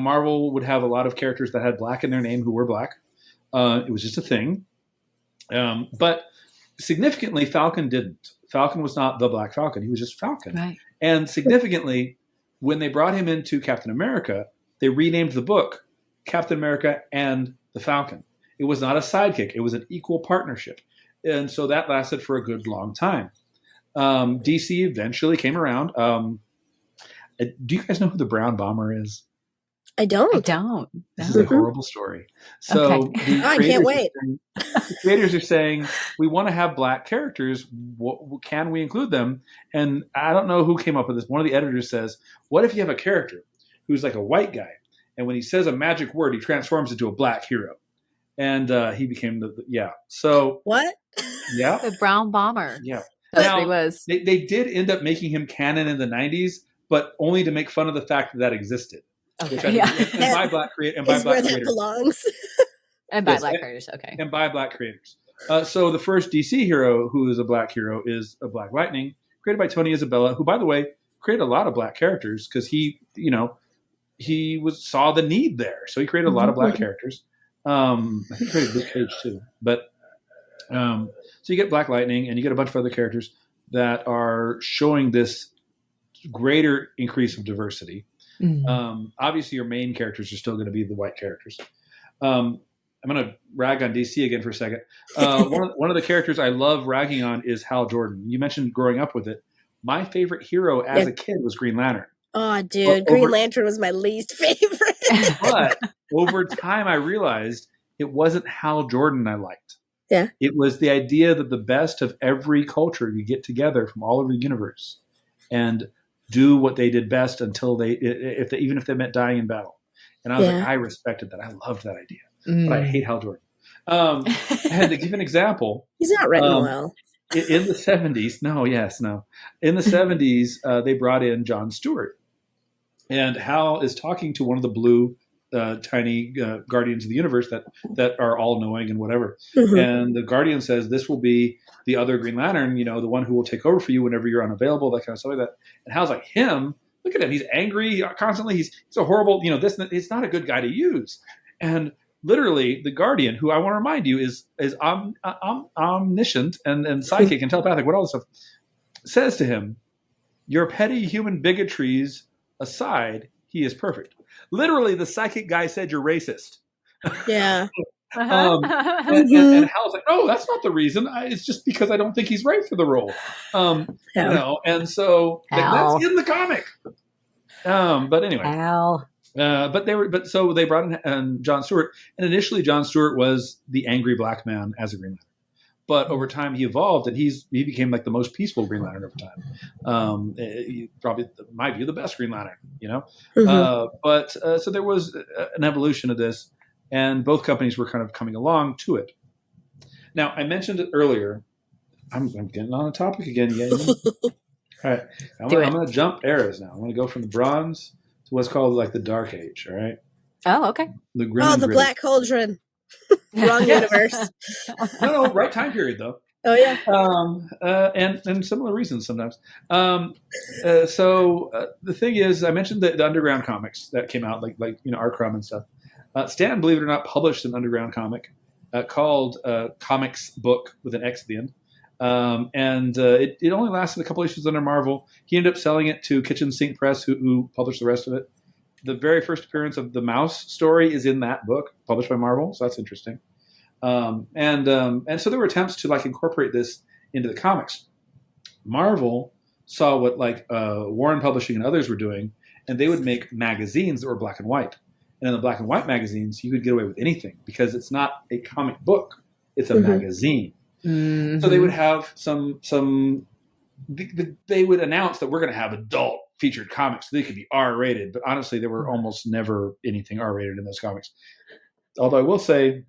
Marvel would have a lot of characters that had black in their name who were black. It was just a thing, but significantly, Falcon didn't. Falcon was not the Black Falcon; he was just Falcon, right. And significantly, when they brought him into Captain America, they renamed the book Captain America and the Falcon. It was not a sidekick. It was an equal partnership. And so that lasted for a good long time. DC eventually came around. Do you guys know who the Brown Bomber is? I don't. This is a horrible story. So I can't wait. The creators are saying, we want to have black characters. Can we include them? And I don't know who came up with this. One of the editors says, what if you have a character who's like a white guy, and when he says a magic word, he transforms into a black hero? And he became So what? Yeah. The Brown Bomber. Yeah. Now, he was. They did end up making him canon in the 90s, but only to make fun of the fact that existed. Okay. And by black creators. Where that belongs. And by black creators, okay. And by black creators. So the first DC hero who is a black hero is a Black Lightning, created by Tony Isabella, who, by the way, created a lot of black characters because he saw the need there. So he created a lot of black characters. I think he created Luke Cage too. But so you get Black Lightning and you get a bunch of other characters that are showing this greater increase of diversity. Obviously, your main characters are still going to be the white characters. I'm going to rag on DC again for a second. One of the characters I love ragging on is Hal Jordan. You mentioned growing up with it. My favorite hero as a kid was Green Lantern. Oh, dude. Green Lantern was my least favorite. But over time, I realized it wasn't Hal Jordan I liked. Yeah. It was the idea that the best of every culture you get together from all over the universe and do what they did best until even if they meant dying in battle. And I was like, I respected that. I loved that idea. But I hate Hal Jordan. And to give an example, he's not written well. In the 70s, in the 70s, they brought in Jon Stewart, and Hal is talking to one of the blue tiny guardians of the universe that are all knowing and whatever. And the guardian says, this will be the other Green Lantern, the one who will take over for you whenever you're unavailable, that kind of stuff like that. And Hal's like, him? Look at him. He's angry constantly. He's a horrible, it's not a good guy to use. And literally, the Guardian, who I want to remind you is omniscient and psychic and telepathic, what all this stuff, says to him, "Your petty human bigotries aside, he is perfect." Literally, the psychic guy said you're racist. Yeah. And Hal's like, "No, that's not the reason. It's just because I don't think he's right for the role." And so that's in the comic. But anyway, so they brought in John Stewart, and initially John Stewart was the angry black man as a Green Lantern. But over time, he evolved, and he became like the most peaceful Green Lantern over time. Probably, in my view, the best Green Lantern. So there was an evolution of this, and both companies were kind of coming along to it. Now, I mentioned it earlier. I'm getting on a topic again. All right, I'm going to jump eras now. I'm going to go from the Bronze to what's called like the Dark Age. All right. Oh, okay. The Black Cauldron. Wrong universe. No, right time period though. Oh yeah. And similar reasons sometimes. So the thing is, I mentioned the underground comics that came out, like R. Crumb and stuff. Stan, believe it or not, published an underground comic called Comics Book with an X at the end. It only lasted a couple issues under Marvel. He ended up selling it to Kitchen Sink Press, who published the rest of it. The very first appearance of the Mouse story is in that book, published by Marvel, so that's interesting. And so there were attempts to like incorporate this into the comics. Marvel saw what like Warren Publishing and others were doing, and they would make magazines that were black and white. And in the black and white magazines, you could get away with anything because it's not a comic book; it's a magazine. Mm-hmm. So they would have they would announce that we're going to have adult featured comics. So they could be R-rated, but honestly, there were almost never anything R-rated in those comics. Although I will say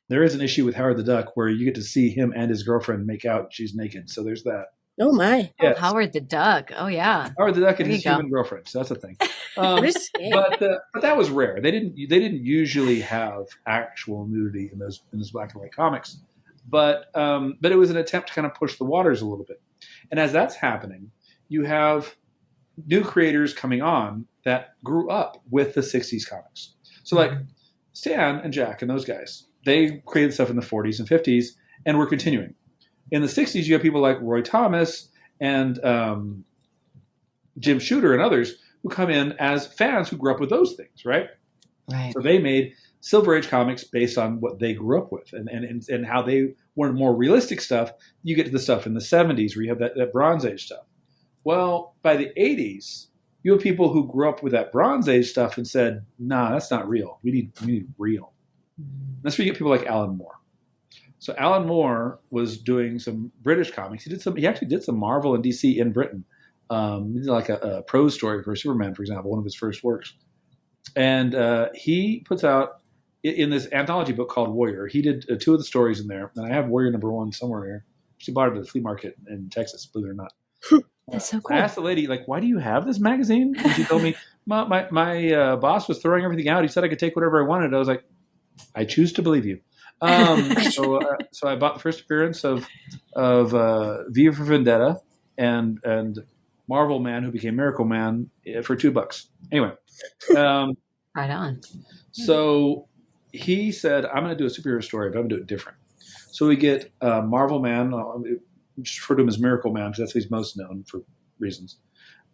there is an issue with Howard the Duck where you get to see him and his girlfriend make out. She's naked. So there's that. Oh my. Yes. Howard the Duck. Oh yeah. Howard the Duck and his human girlfriend. So that's a thing. But that was rare. They didn't usually have actual nudity in those black and white comics. But it was an attempt to kind of push the waters a little bit. And as that's happening, you have new creators coming on that grew up with the 60s comics. So like Stan and Jack and those guys, they created stuff in the 40s and 50s and were continuing. In the 60s, you have people like Roy Thomas and Jim Shooter and others who come in as fans who grew up with those things, right? Right. So they made Silver Age comics based on what they grew up with and how they wanted more realistic stuff. You get to the stuff in the 70s where you have that Bronze Age stuff. Well, by the 80s, you have people who grew up with that Bronze Age stuff and said, "Nah, that's not real. We need real." That's where you get people like Alan Moore. So Alan Moore was doing some British comics. He actually did some Marvel and DC in Britain. He did like a prose story for Superman, for example, one of his first works. And he puts out in this anthology book called Warrior. He did two of the stories in there, and I have Warrior #1 somewhere here. She bought it at the flea market in Texas, believe it or not. That's so cool. I asked the lady, like, "Why do you have this magazine?" And she told me, my boss was throwing everything out. He said I could take whatever I wanted. I was like, "I choose to believe you." So I bought the first appearance of V for Vendetta and Marvel Man, who became Miracle Man, for $2. Anyway, right on. So he said, "I'm going to do a superhero story, but I'm going to do it different." So we get Marvel Man. Just refer to him as Miracle Man because that's what he's most known for reasons.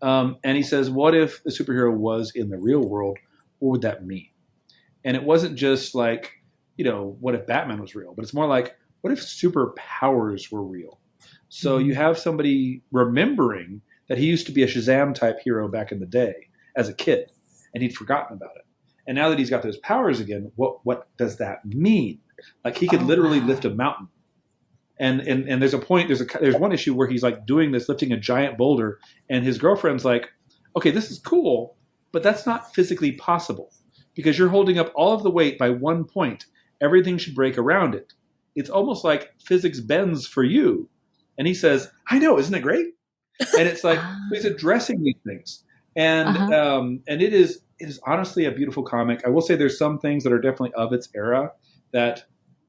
And he says, what if the superhero was in the real world? What would that mean? And it wasn't just like, what if Batman was real? But it's more like, what if superpowers were real? So you have somebody remembering that he used to be a Shazam type hero back in the day as a kid, and he'd forgotten about it. And now that he's got those powers again, what does that mean? Like he could literally lift a mountain. And there's a point, there's one issue where he's like doing this, lifting a giant boulder, and his girlfriend's like, "Okay, this is cool, but that's not physically possible because you're holding up all of the weight by one point. Everything should break around it. It's almost like physics bends for you." And he says, "I know, isn't it great?" And it's like he's addressing these things, and it is honestly a beautiful comic. I will say there's some things that are definitely of its era that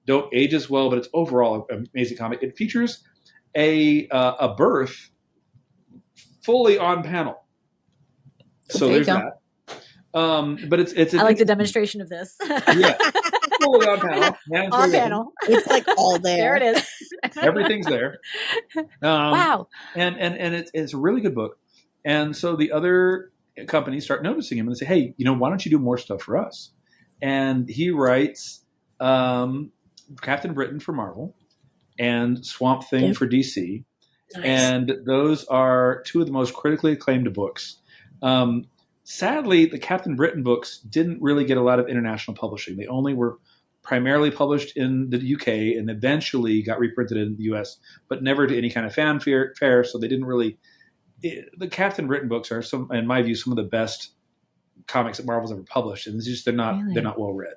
don't age as well, but it's overall an amazing comic. It features a birth fully on panel. So there's that. But it's I like the demonstration of this. Yeah. fully on panel. Man's On really open. panel. It's like all there. There it is. Everything's there. Wow. And it's a really good book. And so the other companies start noticing him and they say, hey, why don't you do more stuff for us? And he writes Captain Britain for Marvel and Swamp Thing for DC. Nice. And those are two of the most critically acclaimed books. Sadly, the Captain Britain books didn't really get a lot of international publishing. They only were primarily published in the UK and eventually got reprinted in the US, but never to any kind of fanfare. So they didn't really. The Captain Britain books are, in my view, some of the best comics that Marvel's ever published, and it's just they're not well read,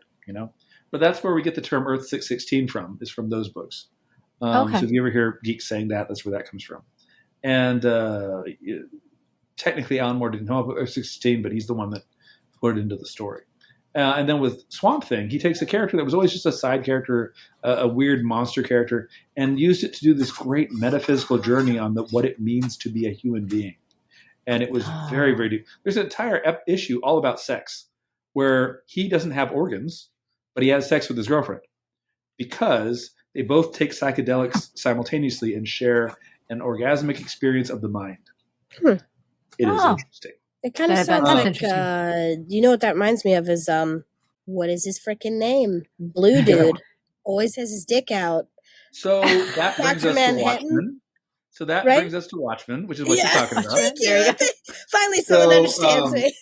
But that's where we get the term Earth 616 from. Is from those books. Okay. So if you ever hear geeks saying that, that's where that comes from. And technically, Alan Moore didn't know about Earth 616, but he's the one that put it into the story. And then with Swamp Thing, he takes a character that was always just a side character, a weird monster character, and used it to do this great metaphysical journey on what it means to be a human being. And it was very, very deep. There's an entire issue all about sex where he doesn't have organs, but he has sex with his girlfriend because they both take psychedelics simultaneously and share an orgasmic experience of the mind. It is interesting. It kind of sounds like, you know what that reminds me of is, what is his freaking name? Blue dude. Always has his dick out. So that brings us to Watchmen. So that brings us to Watchmen, which is what you're talking about. Thank you. Finally someone understands me.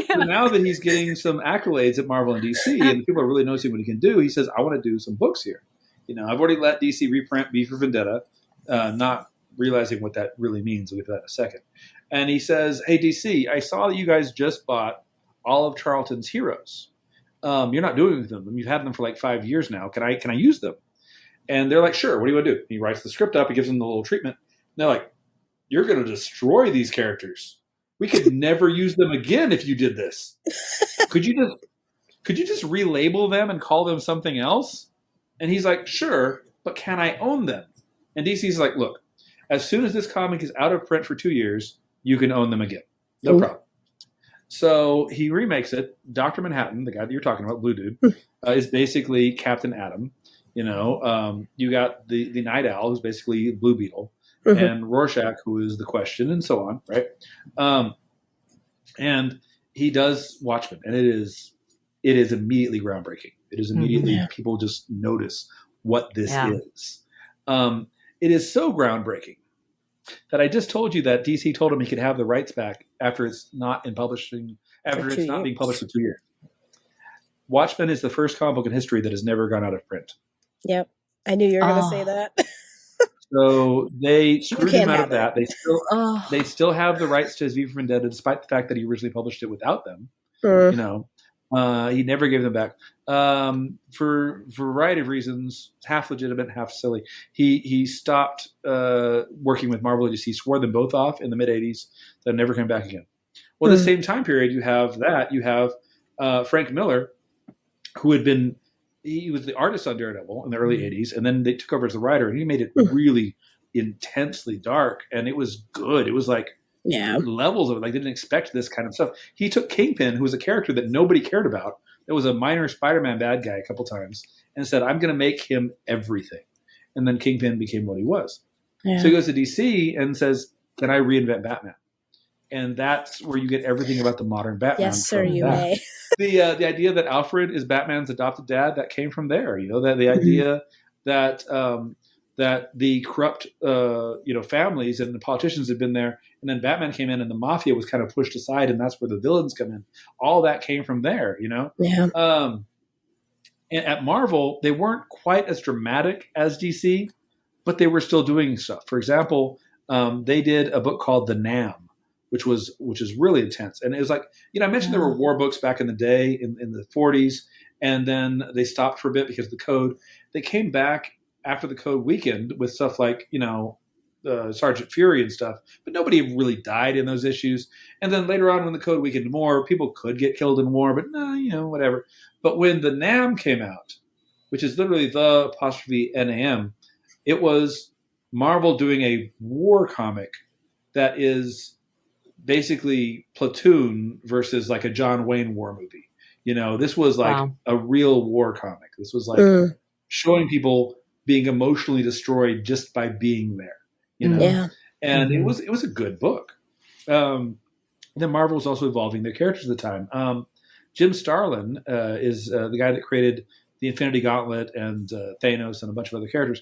So now that he's getting some accolades at Marvel and DC, and people are really noticing what he can do, he says, I want to do some books here. I've already let DC reprint V for Vendetta, not realizing what that really means. We'll get to that in a second. And he says, hey, DC, I saw that you guys just bought all of Charlton's heroes. You're not doing them. You've had them for like 5 years now. Can I use them? And they're like, sure. What do you want to do? He writes the script up. He gives them the little treatment. And they're like, you're going to destroy these characters. We could never use them again if you did this. Could you just relabel them and call them something else? And he's like, sure, but can I own them? And DC's like, look, as soon as this comic is out of print for 2 years, you can own them again. No problem. So he remakes it. Dr. Manhattan, the guy that you're talking about, Blue Dude, is basically Captain Atom. You got the Night Owl, who's basically Blue Beetle, and Rorschach, who is the Question, and so on, right? And he does Watchmen, and it is immediately groundbreaking. It is immediately people just notice what this is. It is so groundbreaking that I just told you that DC told him he could have the rights back after it's not being published for 2 years. Watchmen is the first comic book in history that has never gone out of print. Yep. I knew you were going to say that. So they screwed him out of that. They still have the rights to his V for Vendetta, despite the fact that he originally published it without them. He never gave them back for a variety of reasons, half legitimate, half silly. He stopped working with Marvel and DC, swore them both off in the mid '80s, then never came back again. Well, at the same time period, you have Frank Miller, who he was the artist on Daredevil in the early '80s, and then they took over as the writer, and he made it really intensely dark, and it was good. It was like levels of it. Like, they didn't expect this kind of stuff. He took Kingpin, who was a character that nobody cared about, that was a minor Spider-Man bad guy a couple times, and said, I'm going to make him everything. And then Kingpin became what he was. Yeah. So he goes to DC and says, can I reinvent Batman? And that's where you get everything about the modern Batman. Yes, sir, you may. The idea that Alfred is Batman's adopted dad, that came from there. That the idea that that the corrupt families and the politicians had been there, and then Batman came in and the mafia was kind of pushed aside, and that's where the villains come in. All that came from there. And at Marvel, they weren't quite as dramatic as DC, but they were still doing stuff. For example, they did a book called The Nam, which is really intense. And it was like, I mentioned there were war books back in the day in the 40s, and then they stopped for a bit because of the code. They came back after the code weakened with stuff like, Sergeant Fury and stuff, but nobody really died in those issues. And then later on, when the code weakened more, people could get killed in war, but whatever. But when the NAM came out, which is literally the apostrophe NAM, it was Marvel doing a war comic that is basically Platoon versus like a John Wayne war movie. This was like a real war comic. This was like showing people being emotionally destroyed just by being there, and it was a good book. Then Marvel was also evolving their characters at the time. Jim Starlin is the guy that created the Infinity Gauntlet and Thanos and a bunch of other characters.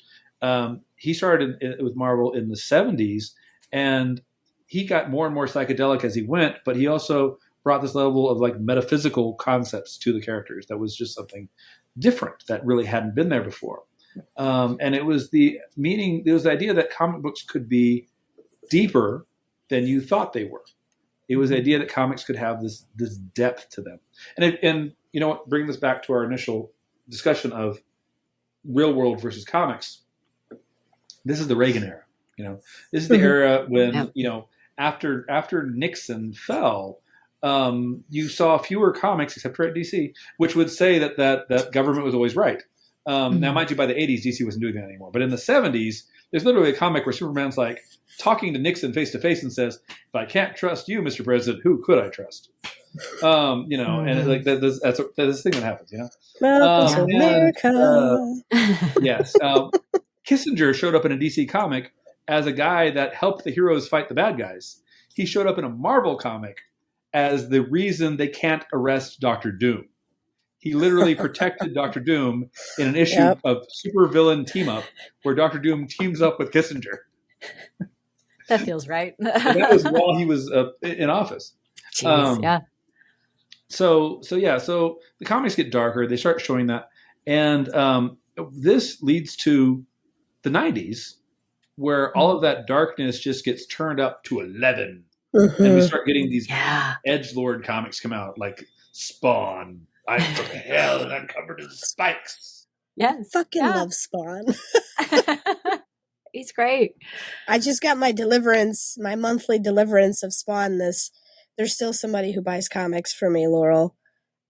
He started with Marvel in the 70s, and he got more and more psychedelic as he went, but he also brought this level of like metaphysical concepts to the characters that was just something different that really hadn't been there before. And it was the idea that comic books could be deeper than you thought they were. It was the idea that comics could have this depth to them. And you know what, bringing this back to our initial discussion of real world versus comics, this is the Reagan era. This is the era when, after Nixon fell, you saw fewer comics, except for at DC, which would say that government was always right. Now, mind you, by the 80s, DC wasn't doing that anymore. But in the 70s, there's literally a comic where Superman's like talking to Nixon face to face and says, "If I can't trust you, Mr. President, who could I trust?" And like that's this thing that happens. America. Yes. Kissinger showed up in a DC comic as a guy that helped the heroes fight the bad guys. He showed up in a Marvel comic as the reason they can't arrest Dr. Doom. He literally protected Dr. Doom in an issue of supervillain team up where Dr. Doom teams up with Kissinger. That feels right. That was while he was in office. Jeez, yeah. So the comics get darker. They start showing that. And this leads to the 90s where all of that darkness just gets turned up to 11. And we start getting these edgelord comics come out like Spawn. I'm from hell and I'm covered in spikes. Yeah. Fucking love Spawn. He's great. I just got my monthly deliverance of Spawn. There's still somebody who buys comics for me, Laurel.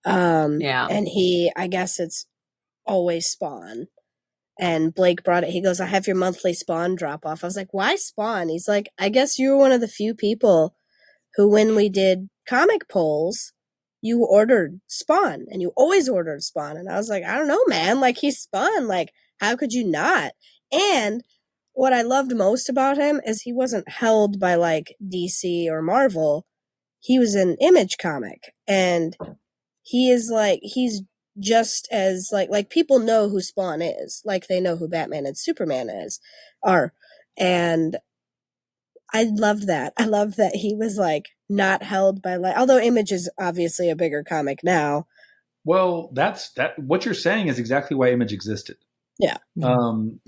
And I guess it's always Spawn. And Blake brought it. He goes, "I have your monthly Spawn drop off." I was like, "Why Spawn?" He's like, "I guess you were one of the few people who, when we did comic polls, you ordered Spawn, and you always ordered Spawn." And I was like, "I don't know, man. Like, he's Spawn. Like, how could you not?" And what I loved most about him is he wasn't held by like DC or Marvel. He was an Image comic, and he's just as like people know who Spawn is, like they know who Batman and Superman are. And I loved that. I loved that he was like not held by although Image is obviously a bigger comic now. Well, what you're saying is exactly why Image existed. Yeah.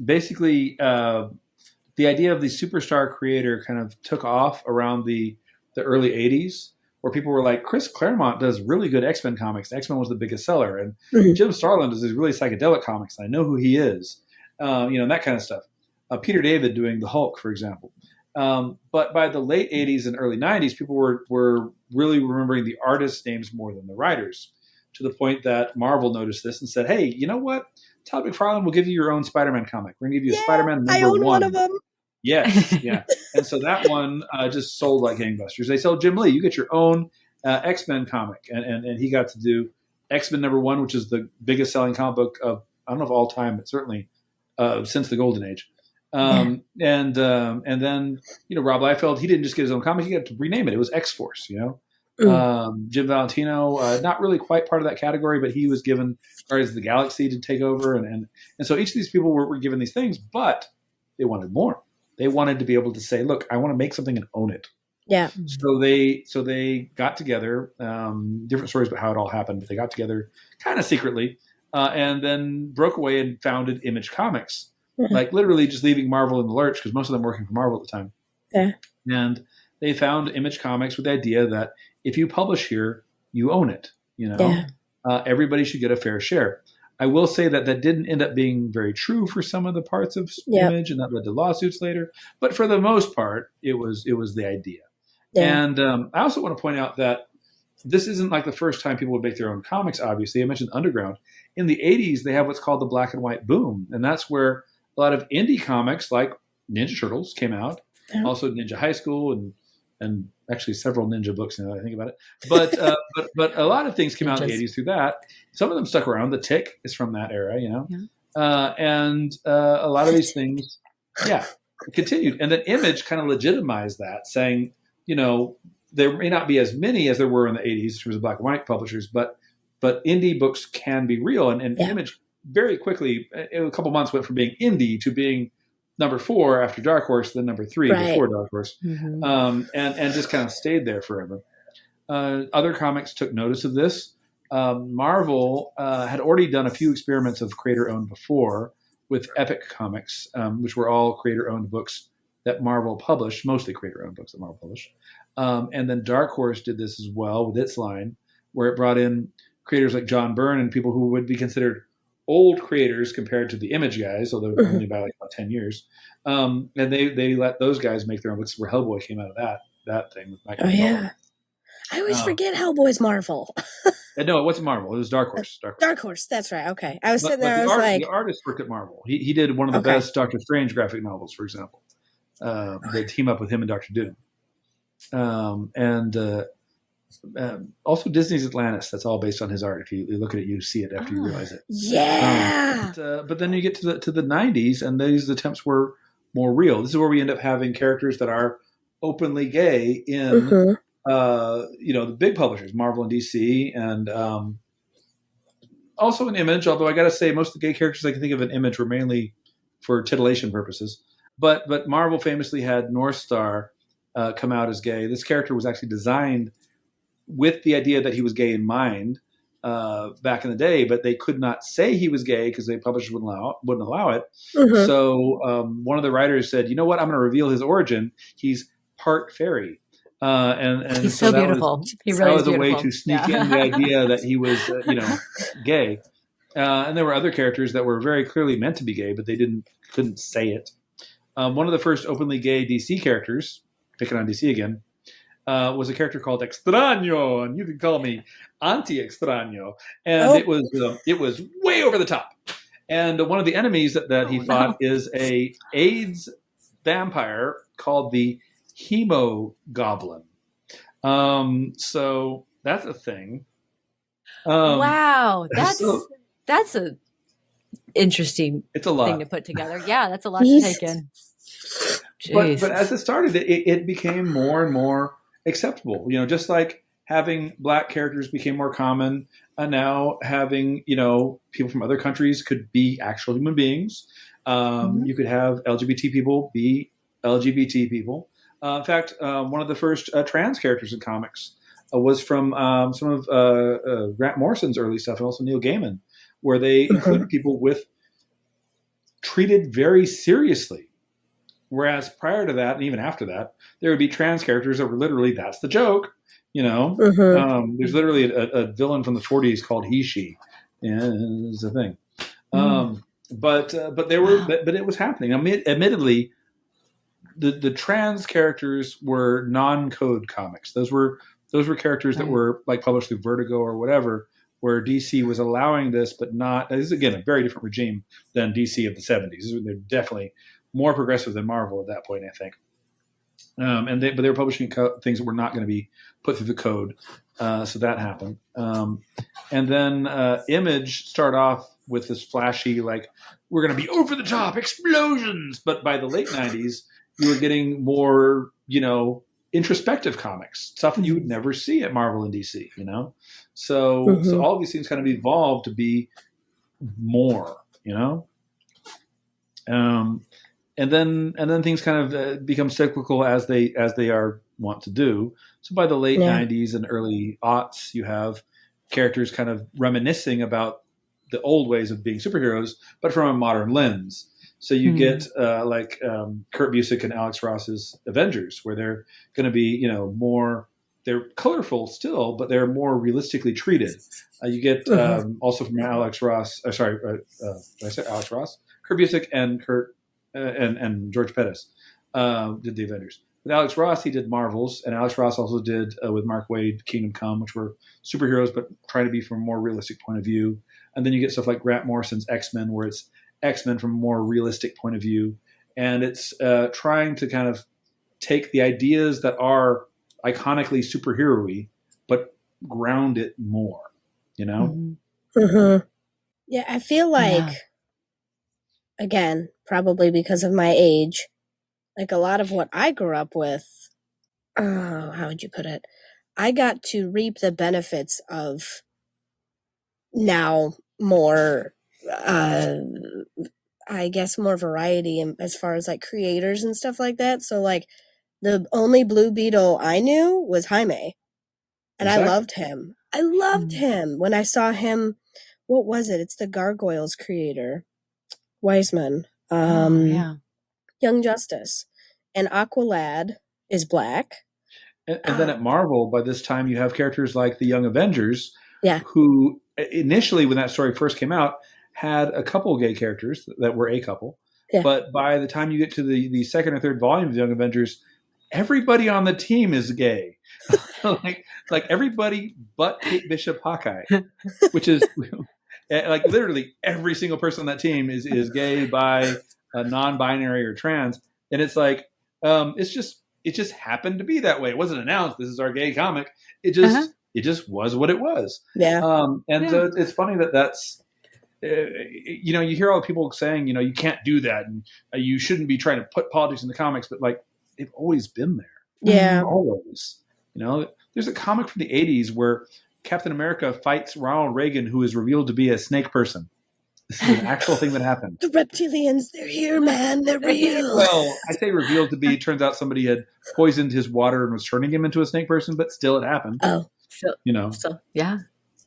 Basically, the idea of the superstar creator kind of took off around the early 80s, where people were like, Chris Claremont does really good X-Men comics. X-Men was the biggest seller. And Jim Starlin does these really psychedelic comics. I know who he is, that kind of stuff. Peter David doing the Hulk, for example. But by the late 80s and early 90s, people were really remembering the artists' names more than the writers, to the point that Marvel noticed this and said, "Hey, you know what? Todd McFarlane will give you your own Spider-Man comic. We're going to give you a Spider-Man number 1. I own one of them." Yes, yeah. And so that one just sold like gangbusters. They sold Jim Lee. You get your own X-Men comic. And he got to do X-Men number 1, which is the biggest selling comic book of, I don't know if all time, but certainly since the Golden Age. And then, Rob Liefeld, he didn't just get his own comic. He got to rename it. It was X-Force, Jim Valentino, not really quite part of that category, but he was given Guardians of the Galaxy to take over. And so each of these people were given these things, but they wanted more. They wanted to be able to say, "Look, I want to make something and own it." Yeah. So they got together, different stories about how it all happened, but they got together kind of secretly, and then broke away and founded Image Comics, like literally just leaving Marvel in the lurch, because most of them working for Marvel at the time. Yeah. And they found Image Comics with the idea that if you publish here, you own it. Everybody should get a fair share. I will say that didn't end up being very true for some of the parts of Image, and that led to lawsuits later. But for the most part, it was the idea. Yeah. And I also want to point out that this isn't like the first time people would make their own comics, obviously. I mentioned Underground. In the 80s, they have what's called the black and white boom. And that's where a lot of indie comics like Ninja Turtles came out. Yeah. Also Ninja High School and and actually several ninja books now that I think about it. But a lot of things came out in the 80s through that. Some of them stuck around. The Tick is from that era, and a lot of these things, continued. And then Image kind of legitimized that, saying, there may not be as many as there were in the 80s in terms of black and white publishers, but indie books can be real. And Image very quickly, in a couple months, went from being indie to being number 4 after Dark Horse, then number 3 before Dark Horse, and just kind of stayed there forever. Other comics took notice of this. Marvel had already done a few experiments of creator-owned before with Epic Comics, which were all creator-owned books that Marvel published, mostly creator-owned books that Marvel published. And then Dark Horse did this as well with its line, where it brought in creators like John Byrne and people who would be considered old creators compared to the Image guys, although only by like about 10 years. And they let those guys make their own books, where Hellboy came out of that thing with Michael. I always forget Hellboy's Marvel. No, it wasn't Marvel. It was Dark Horse. Dark Horse. That's right. Okay. I was sitting there. I was like, the artist worked at Marvel. He did one of the best Doctor Strange graphic novels, for example. They team up with him and Doctor Doom. Also Disney's Atlantis. That's all based on his art. If you look at it, you see it after you realize it. Yeah. But then you get to the 90s, and these attempts were more real. This is where we end up having characters that are openly gay in the big publishers, Marvel and DC, and also an Image. Although I got to say, most of the gay characters I can think of in Image were mainly for titillation purposes. But Marvel famously had North Star come out as gay. This character was actually designed with the idea that he was gay in mind back in the day, but they could not say he was gay because the publishers wouldn't allow it. So one of the writers said, "You know what? I'm going to reveal his origin. He's part fairy." And he's so beautiful. He really is beautiful. That was a way to sneak in the idea that he was, gay. And there were other characters that were very clearly meant to be gay, but they couldn't say it. One of the first openly gay DC characters, picking on DC again, was a character called Extraño, and you can call me Anti-Extraño. And it was way over the top. And one of the enemies that he fought is a AIDS vampire called the Hemogoblin. So that's a thing. Wow, that's a interesting it's a lot. Thing to put together. Yeah, that's a lot to take in. But as it started, it became more and more acceptable. Just like having black characters became more common, and now having people from other countries could be actual human beings. You could have LGBT people be LGBT people. In fact, one of the first trans characters in comics was from some of Grant Morrison's early stuff, and also Neil Gaiman, where they included people treated very seriously. Whereas prior to that, and even after that, there would be trans characters that were literally, that's the joke. There's literally a villain from the 40s called He, She. Yeah, it's a thing. But it was happening. Admittedly, the trans characters were non-code comics. Those were characters that were like published through Vertigo or whatever, where DC was allowing this, but not. This is again a very different regime than DC of the 70s. They're definitely more progressive than Marvel at that point, I think. But they were publishing things that were not going to be put through the code, so that happened. And then Image started off with this flashy, like, we're going to be over the top explosions. But by the late 90s, you were getting more, introspective comics, stuff that you would never see at Marvel and DC, So all of these things kind of evolved to be more, And then things kind of become cyclical as they are wont to do. So by the late 90s and early aughts, you have characters kind of reminiscing about the old ways of being superheroes, but from a modern lens. So you get Kurt Busiek and Alex Ross's Avengers, where they're going to be more. They're colorful still, but they're more realistically treated. You get also from Alex Ross. Did I say Alex Ross? Kurt Busiek and and George Pettis did the Avengers. With Alex Ross, he did Marvels, and Alex Ross also did with Mark Waid Kingdom Come, which were superheroes, but trying to be from a more realistic point of view. And then you get stuff like Grant Morrison's X-Men, where it's X-Men from a more realistic point of view. And it's trying to kind of take the ideas that are iconically superhero-y, but ground it more, you know? Mm-hmm. Mm-hmm. Yeah, I feel like, again, probably because of my age, like a lot of what I grew up with, how would you put it? I got to reap the benefits of now more, I guess, more variety as far as like creators and stuff like that. So like the only Blue Beetle I knew was Jaime, and I loved him. I loved him when I saw him. What was it? It's the Gargoyles creator, Wiseman, Young Justice, and Aqualad is black. And then at Marvel, by this time, you have characters like the Young Avengers, who initially, when that story first came out, had a couple of gay characters that were a couple. Yeah. But by the time you get to the second or third volume of Young Avengers, everybody on the team is gay. like everybody but Kate Bishop Hawkeye, which is like literally every single person on that team is gay, bi, non-binary, or trans. And it's like, it just happened to be that way. It wasn't announced, this is our gay comic. It just was what it was. Yeah. So it's funny that's, you know, you hear all the people saying, you know, you can't do that, and you shouldn't be trying to put politics in the comics, but like they've always been there. Yeah. Always. You know, there's a comic from the 80s where Captain America fights Ronald Reagan, who is revealed to be a snake person. This is an actual thing that happened. The reptilians, they're here, man. They're real. Well, I say revealed to be. It turns out somebody had poisoned his water and was turning him into a snake person, but still it happened. Oh. You know. So, yeah.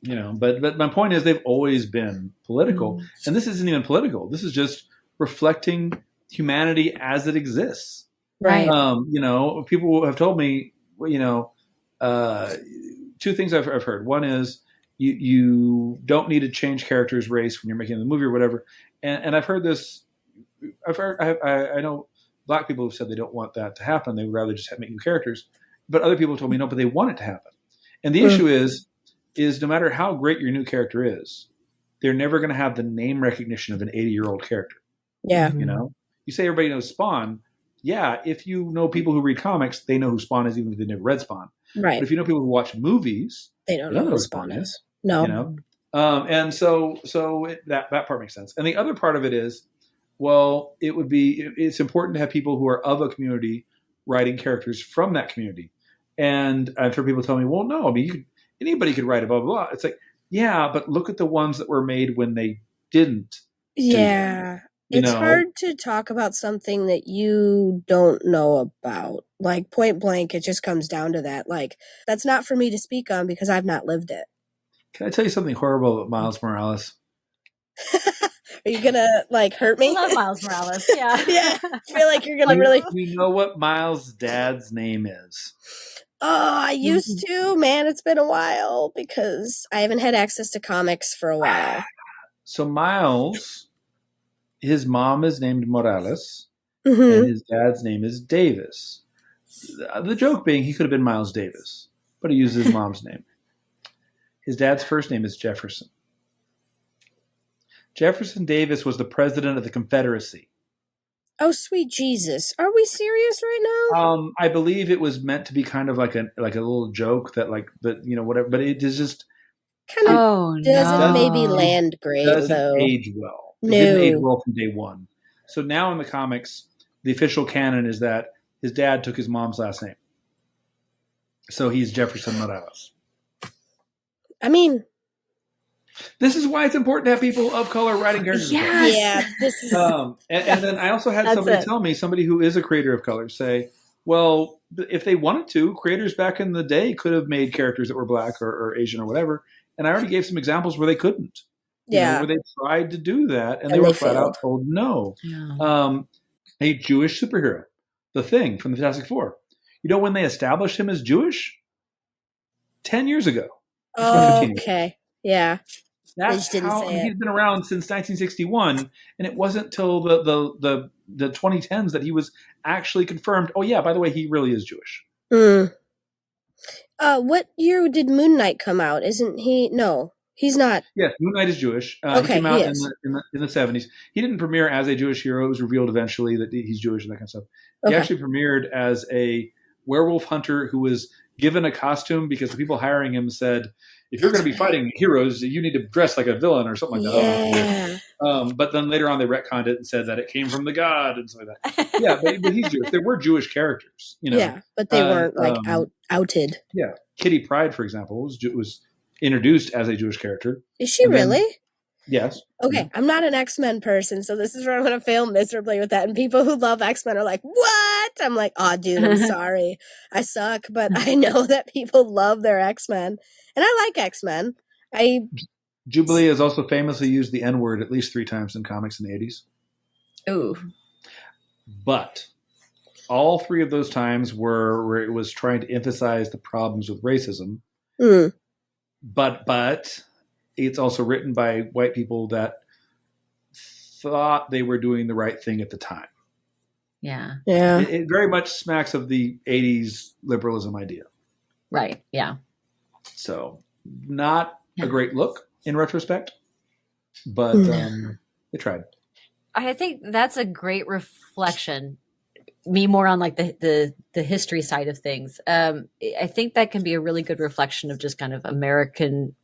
You know, but my point is they've always been political. And this isn't even political. This is just reflecting humanity as it exists. Right. You know, people have told me, you know, two things I've heard. One is you don't need to change characters' race when you're making the movie or whatever. And I've heard this. I know black people have said they don't want that to happen. They would rather just make new characters. But other people told me no, but they want it to happen. And the issue is no matter how great your new character is, they're never going to have the name recognition of an 80-year-old character. Yeah. You know, you say everybody knows Spawn. Yeah, if you know people who read comics, they know who Spawn is, even if they never read Spawn. Right. But if you know people who watch movies, they don't know who Spawn is. No. You know, and so that part makes sense. And the other part of it is, well, it's important to have people who are of a community writing characters from that community. And I've heard people tell me, well, no, I mean, anybody could write a blah, blah, blah. It's like, yeah, but look at the ones that were made when they didn't. Yeah. It's hard to talk about something that you don't know about. Like, point blank, it just comes down to that. Like, that's not for me to speak on because I've not lived it. Can I tell you something horrible about Miles Morales? Are you going to, like, hurt me? I love Miles Morales, yeah. Yeah, I feel like you're going to really... You know what Miles' dad's name is? Oh, I used to. Man, it's been a while because I haven't had access to comics for a while. So Miles, his mom is named Morales, and his dad's name is Davis. The joke being he could have been Miles Davis, but he used his mom's name. His dad's first name is Jefferson. Jefferson Davis was the president of the Confederacy. Oh, sweet Jesus. Are we serious right now? I believe it was meant to be kind of like a little joke that you know, whatever, but it is just kind of doesn't maybe land great, doesn't age well. It didn't age well from day one. So now in the comics, the official canon is that his dad took his mom's last name. So he's Jefferson Morales. I mean, this is why it's important to have people of color writing characters. Yes. Yeah, this is. And then I also had somebody who is a creator of color say, well, if they wanted to, creators back in the day could have made characters that were black or Asian or whatever. And I already gave some examples where they couldn't. Yeah. Where they tried to do that and they were flat out told no. Yeah. A Jewish superhero, The Thing from the Fantastic Four. You know when they established him as Jewish? 10 years ago. Oh, okay. Yeah. That's how he's been around since 1961, and it wasn't till the 2010s that he was actually confirmed. Oh yeah, by the way, he really is Jewish. What year did Moon Knight come out? Isn't he? No, he's not. Yes, Moon Knight is Jewish. Okay, he came out in the 70s. He didn't premiere as a Jewish hero. It was revealed eventually that he's Jewish and that kind of stuff. He actually premiered as a werewolf hunter who was given a costume because the people hiring him said, if you're going to be fighting heroes, you need to dress like a villain or something like that. But then later on they retconned it and said that it came from the god and stuff like that. Yeah, but he's Jewish. There were Jewish characters, you know. Yeah, but they weren't like outed. Yeah, Kitty Pryde, for example, was introduced as a Jewish character. Is she really? Yes. Okay, yeah. I'm not an X-Men person, so this is where I'm going to fail miserably with that. And people who love X-Men are like, what? I'm like, oh, dude, I'm sorry. I suck, but I know that people love their X-Men. And I like X-Men. Jubilee has also famously used the N-word at least 3 times in comics in the 80s. Ooh. But all 3 of those times were where it was trying to emphasize the problems with racism. Mm. But it's also written by white people that thought they were doing the right thing at the time. Yeah. Yeah. It very much smacks of the 80s liberalism idea. Right. Yeah. So not a great look in retrospect, but they tried. I think that's a great reflection. Me more on like the history side of things. I think that can be a really good reflection of just kind of American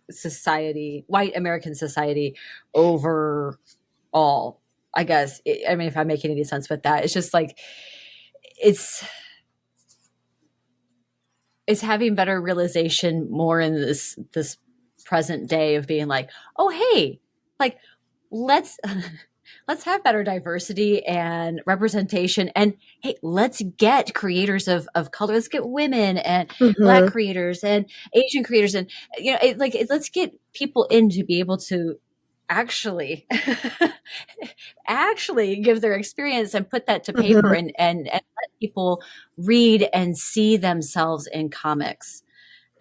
society, white American society overall, I guess. I mean, if I'm making any sense with that, it's just like, it's having better realization more in this present day of being like, oh, hey, like, let's have better diversity and representation. And hey, let's get creators of color. Let's get women and Black creators and Asian creators. And, you know, let's get people in to be able to actually give their experience and put that to paper and let people read and see themselves in comics.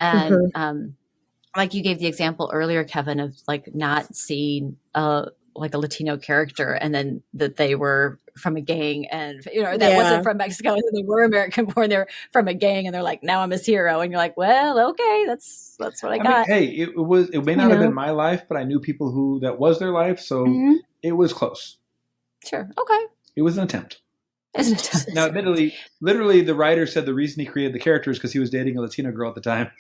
And like you gave the example earlier, Kevin, of like not seeing like a Latino character and then that they were from a gang and, you know, that wasn't from Mexico and they were American born, they're from a gang and they're like, now I'm his hero. And you're like, well, okay, that's what I got. Mean, hey, it may not have been my life, but I knew people who that was their life. So it was close. Sure. Okay. It was an attempt. Now, admittedly, literally the writer said the reason he created the character is because he was dating a Latino girl at the time.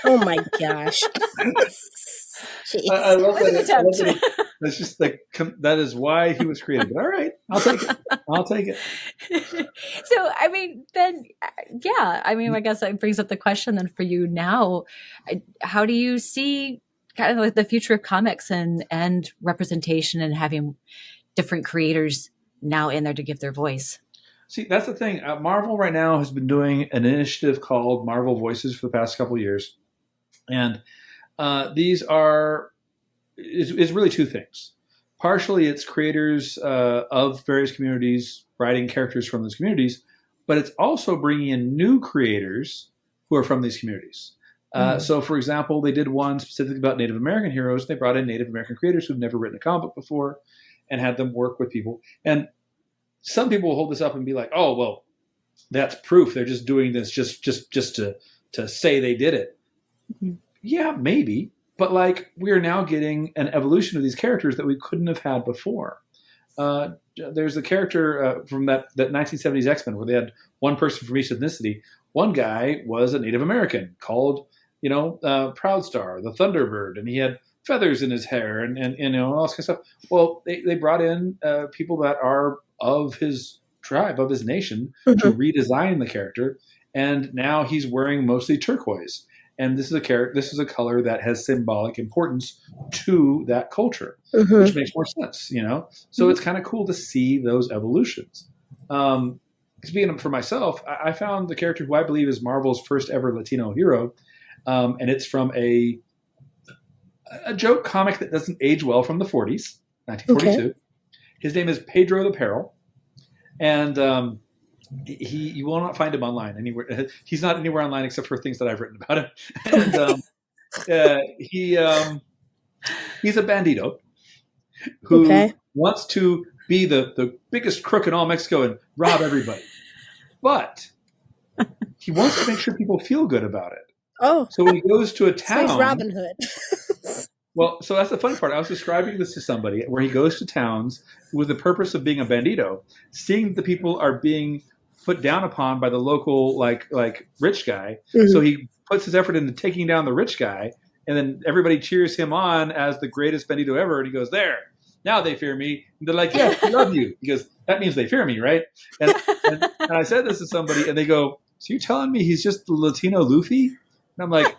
Oh my gosh. I love that. It's just like, that is why he was created. But all right, I'll take it. So, I mean, then, I guess that brings up the question then for you now. How do you see kind of like the future of comics and representation and having different creators now in there to give their voice? See, that's the thing. Marvel right now has been doing an initiative called Marvel Voices for the past couple of years. And these is really 2 things. Partially, it's creators of various communities writing characters from those communities, but it's also bringing in new creators who are from these communities. So, for example, they did one specifically about Native American heroes. They brought in Native American creators who've never written a comic book before and had them work with people. And some people will hold this up and be like, oh, well, that's proof. They're just doing this just to say they did it. Yeah, maybe. But like, we are now getting an evolution of these characters that we couldn't have had before. There's a character from that 1970s X-Men where they had one person from each ethnicity. One guy was a Native American called, Proud Star, the Thunderbird, and he had feathers in his hair and all this kind of stuff. Well, they brought in people that are of his tribe, of his nation, to redesign the character, and now he's wearing mostly turquoise. And this is a color that has symbolic importance to that culture, which makes more sense, So it's kind of cool to see those evolutions. Speaking for myself, I found the character who I believe is Marvel's first ever Latino hero, and it's from a joke comic that doesn't age well from the 40s, 1942. Okay. His name is Pedro the Peril, and you will not find him online anywhere. He's not anywhere online except for things that I've written about him. And he's a bandito who wants to be the biggest crook in all Mexico and rob everybody. But he wants to make sure people feel good about it. Oh. So when he goes to a town. So he's Robin Hood. Well, so that's the funny part. I was describing this to somebody where he goes to towns with the purpose of being a bandito, seeing that the people are being put down upon by the local like rich guy. So he puts his effort into taking down the rich guy, and then everybody cheers him on as the greatest bandito ever. And he goes, there, now they fear me. And they're like, yeah, we love you. He goes, that means they fear me, right? And I said this to somebody, and they go, so you're telling me he's just the Latino Luffy? And I'm like,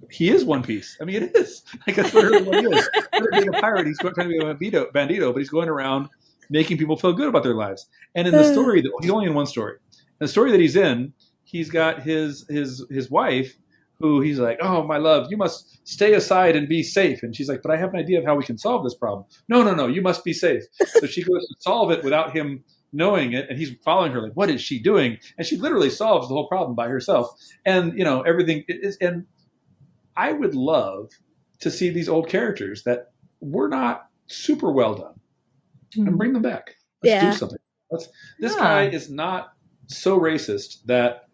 he is One Piece. I mean, it is. Like, that's literally what he is. Instead of being a pirate, he's trying to be a bandito, but he's going around making people feel good about their lives. And in the story, he's only in one story. In the story that he's in, he's got his wife, who he's like, oh, my love, you must stay aside and be safe. And she's like, but I have an idea of how we can solve this problem. No, you must be safe. So she goes to solve it without him knowing it, and he's following her like, what is she doing? And she literally solves the whole problem by herself. And, everything is, and I would love to see these old characters that were not super well done and bring them back. Let's do something. This guy is not so racist that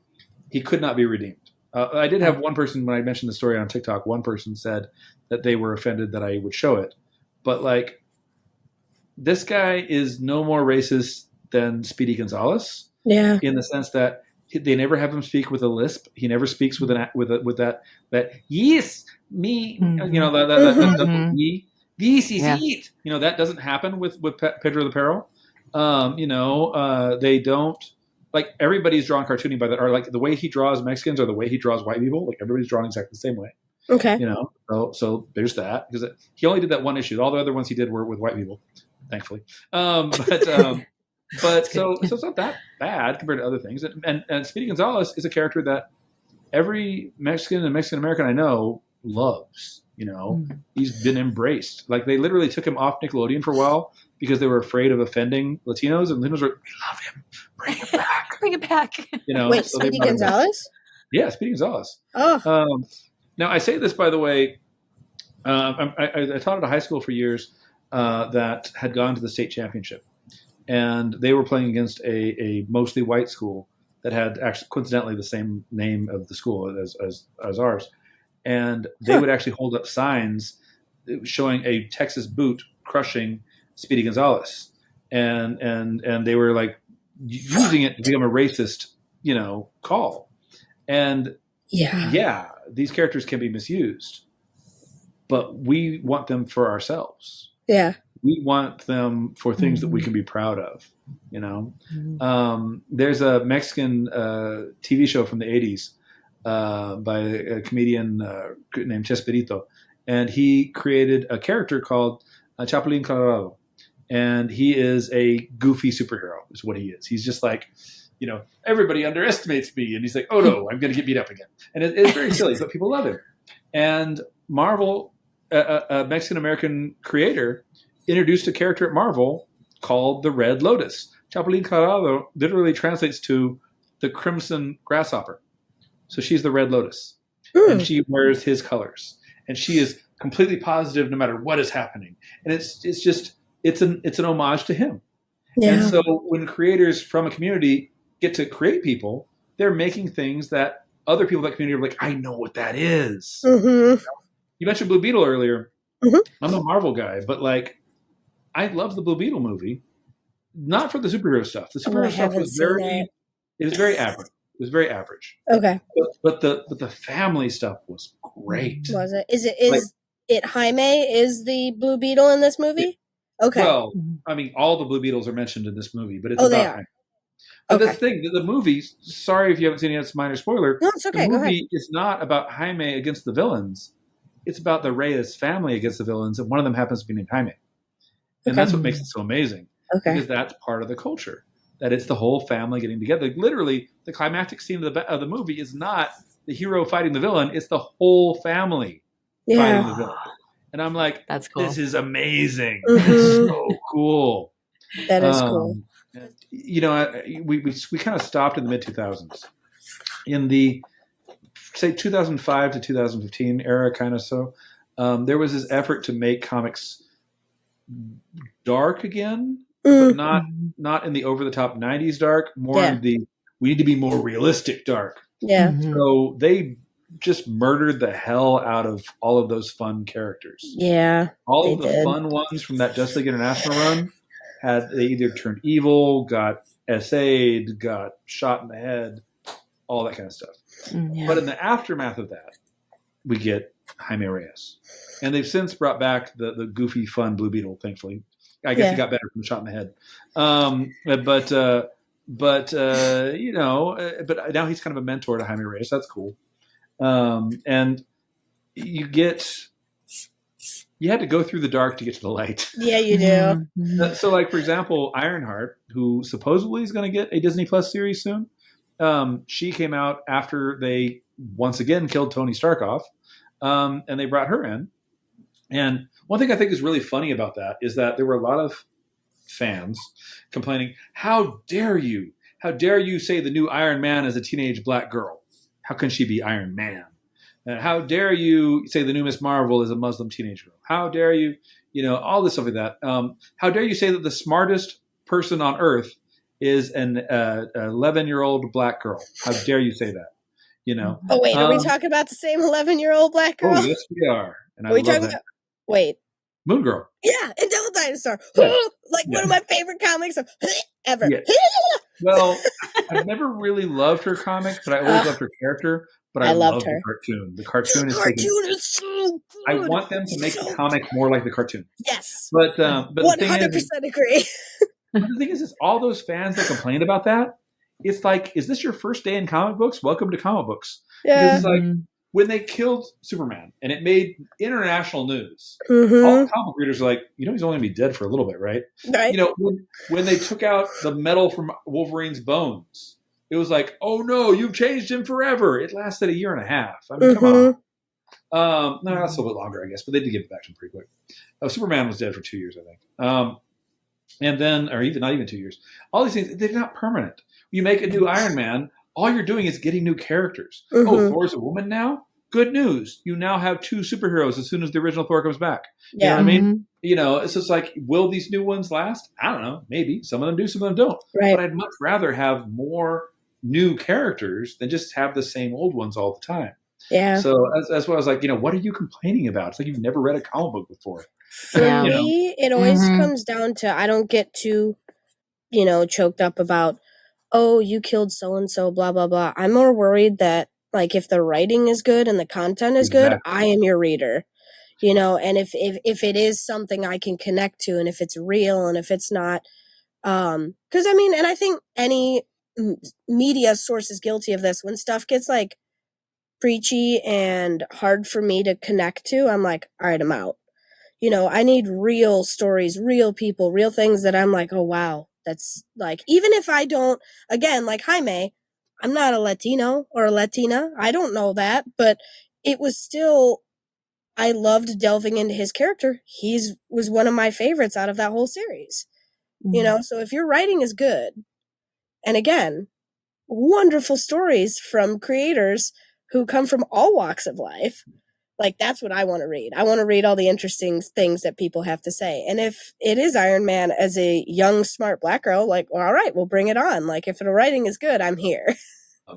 he could not be redeemed. I did have one person, when I mentioned the story on TikTok, one person said that they were offended that I would show it. But like, this guy is no more racist than Speedy Gonzalez. Yeah. In the sense that they never have him speak with a lisp. He never speaks with that yes, me, that ye. This is it. That doesn't happen with Pedro the Perro. They don't, like, everybody's drawn cartoony by that, or like the way he draws Mexicans or the way he draws white people. Like, everybody's drawn exactly the same way. Okay. So there's that, because he only did that one issue. All the other ones he did were with white people, thankfully. But so it's not that bad compared to other things. And Speedy Gonzalez is a character that every Mexican and Mexican American I know loves. He's been embraced. Like, they literally took him off Nickelodeon for a while because they were afraid of offending Latinos, and Latinos were like, we love him, bring him back, bring him back. Wait, so Speedy Gonzalez? Yeah, Speedy Gonzalez. Oh. Now I say this, by the way. I taught at a high school for years that had gone to the state championship. And they were playing against a mostly white school that had actually coincidentally the same name of the school as ours. And they would actually hold up signs showing a Texas boot crushing Speedy Gonzalez. And they were like using it to become a racist, call. And these characters can be misused, but we want them for ourselves. Yeah. We want them for things that we can be proud of, There's a Mexican TV show from the 80s by a comedian named Chespirito, and he created a character called Chapulín Colorado, and he is a goofy superhero is what he is. He's just like, everybody underestimates me, and he's like, oh no, I'm going to get beat up again. And it's very silly, but people love him. And Marvel, a Mexican-American creator, introduced a character at Marvel called the Red Lotus. Chapulín Colorado literally translates to the crimson grasshopper. So she's the Red Lotus. And she wears his colors. And she is completely positive no matter what is happening. And it's an homage to him. Yeah. And so when creators from a community get to create people, they're making things that other people in that community are like, I know what that is. Mm-hmm. You mentioned Blue Beetle earlier. Mm-hmm. I'm a Marvel guy, but like, I love the Blue Beetle movie, not for the superhero stuff. The superhero stuff was very average. It was very average. Okay. But the family stuff was great. Was it? Is it Jaime is the Blue Beetle in this movie? Okay. Well, I mean, all the Blue Beetles are mentioned in this movie, but it's about Jaime. But the thing, the movie, sorry if you haven't seen it, it's a minor spoiler. No, it's okay. The movie is not about Jaime against the villains. It's about the Reyes family against the villains, and one of them happens to be named Jaime. And that's what makes it so amazing. Okay. Because that's part of the culture. That it's the whole family getting together. Literally, the climactic scene of the movie is not the hero fighting the villain. It's the whole family fighting the villain. And I'm like, that's cool. This is amazing. Mm-hmm. It's so cool. That is cool. We kind of stopped in the mid-2000s. In the, say, 2005 to 2015 era, kind of so, there was this effort to make comics dark again, but not in the over-the-top 90s dark, more in the, we need to be more realistic dark. Yeah. Mm-hmm. So they just murdered the hell out of all of those fun characters. Yeah. All of the fun ones from that Justice League International run they either turned evil, got essayed, got shot in the head, all that kind of stuff. Yeah. But in the aftermath of that, we get Jaime Reyes. And they've since brought back the goofy, fun Blue Beetle, thankfully. I guess he got better from the shot in the head. But now he's kind of a mentor to Jaime Reyes. That's cool. And you had to go through the dark to get to the light. Yeah, you do. So, like, for example, Ironheart, who supposedly is going to get a Disney Plus series soon, she came out after they once again killed Tony Stark off, and they brought her in. And one thing I think is really funny about that is that there were a lot of fans complaining, how dare you say the new Iron Man is a teenage black girl? How can she be Iron Man? How dare you say the new Miss Marvel is a Muslim teenage girl? How dare you, all this stuff like that. How dare you say that the smartest person on earth is an 11-year-old black girl? How dare you say that? Oh, wait, are we talking about the same 11-year-old black girl? Oh, yes, we are. And are we talking about? Wait. Moon Girl. Yeah, and Devil Dinosaur. Yeah. One of my favorite comics ever. Yeah. Well, I've never really loved her comic, but I always loved her character. But I loved her. The cartoon. The cartoon is so good. I want them to make the comic more like the cartoon. Yes. But 100% agree. But the thing is all those fans that complain about that, it's like, is this your first day in comic books? Welcome to comic books. Yeah. Because it's like, when they killed Superman and it made international news, all the comic readers are like, he's only going to be dead for a little bit, right? Right. When they took out the metal from Wolverine's bones, it was like, oh no, you've changed him forever. It lasted a year and a half. I mean, come on. No, that's a little bit longer, I guess, but they did give it back to him pretty quick. Superman was dead for 2 years, I think. And then, or even not even 2 years. All these things, they're not permanent. You make a new Iron Man, all you're doing is getting new characters. Oh, Thor's a woman now? Good news. You now have 2 superheroes as soon as the original Thor comes back. You know what I mean? It's just like, will these new ones last? I don't know. Maybe. Some of them do, some of them don't. Right. But I'd much rather have more new characters than just have the same old ones all the time. Yeah. So that's why I was like, what are you complaining about? It's like you've never read a comic book before. For me, it always comes down to, I don't get too, choked up about, oh, you killed so-and-so, blah, blah, blah. I'm more worried that, like, if the writing is good and the content is good, I am your reader, and if it is something I can connect to and if it's real and if it's not, because and I think any media source is guilty of this. When stuff gets, like, preachy and hard for me to connect to, I'm like, all right, I'm out. I need real stories, real people, real things that I'm like, oh, wow. That's like, even if I don't, again, like Jaime, I'm not a Latino or a Latina. I don't know that, but it was still, I loved delving into his character. Was one of my favorites out of that whole series. So if your writing is good, and again, wonderful stories from creators who come from all walks of life, like, that's what I want to read. I want to read all the interesting things that people have to say. And if it is Iron Man as a young, smart black girl, like, well, all right, we'll bring it on. Like, if the writing is good, I'm here.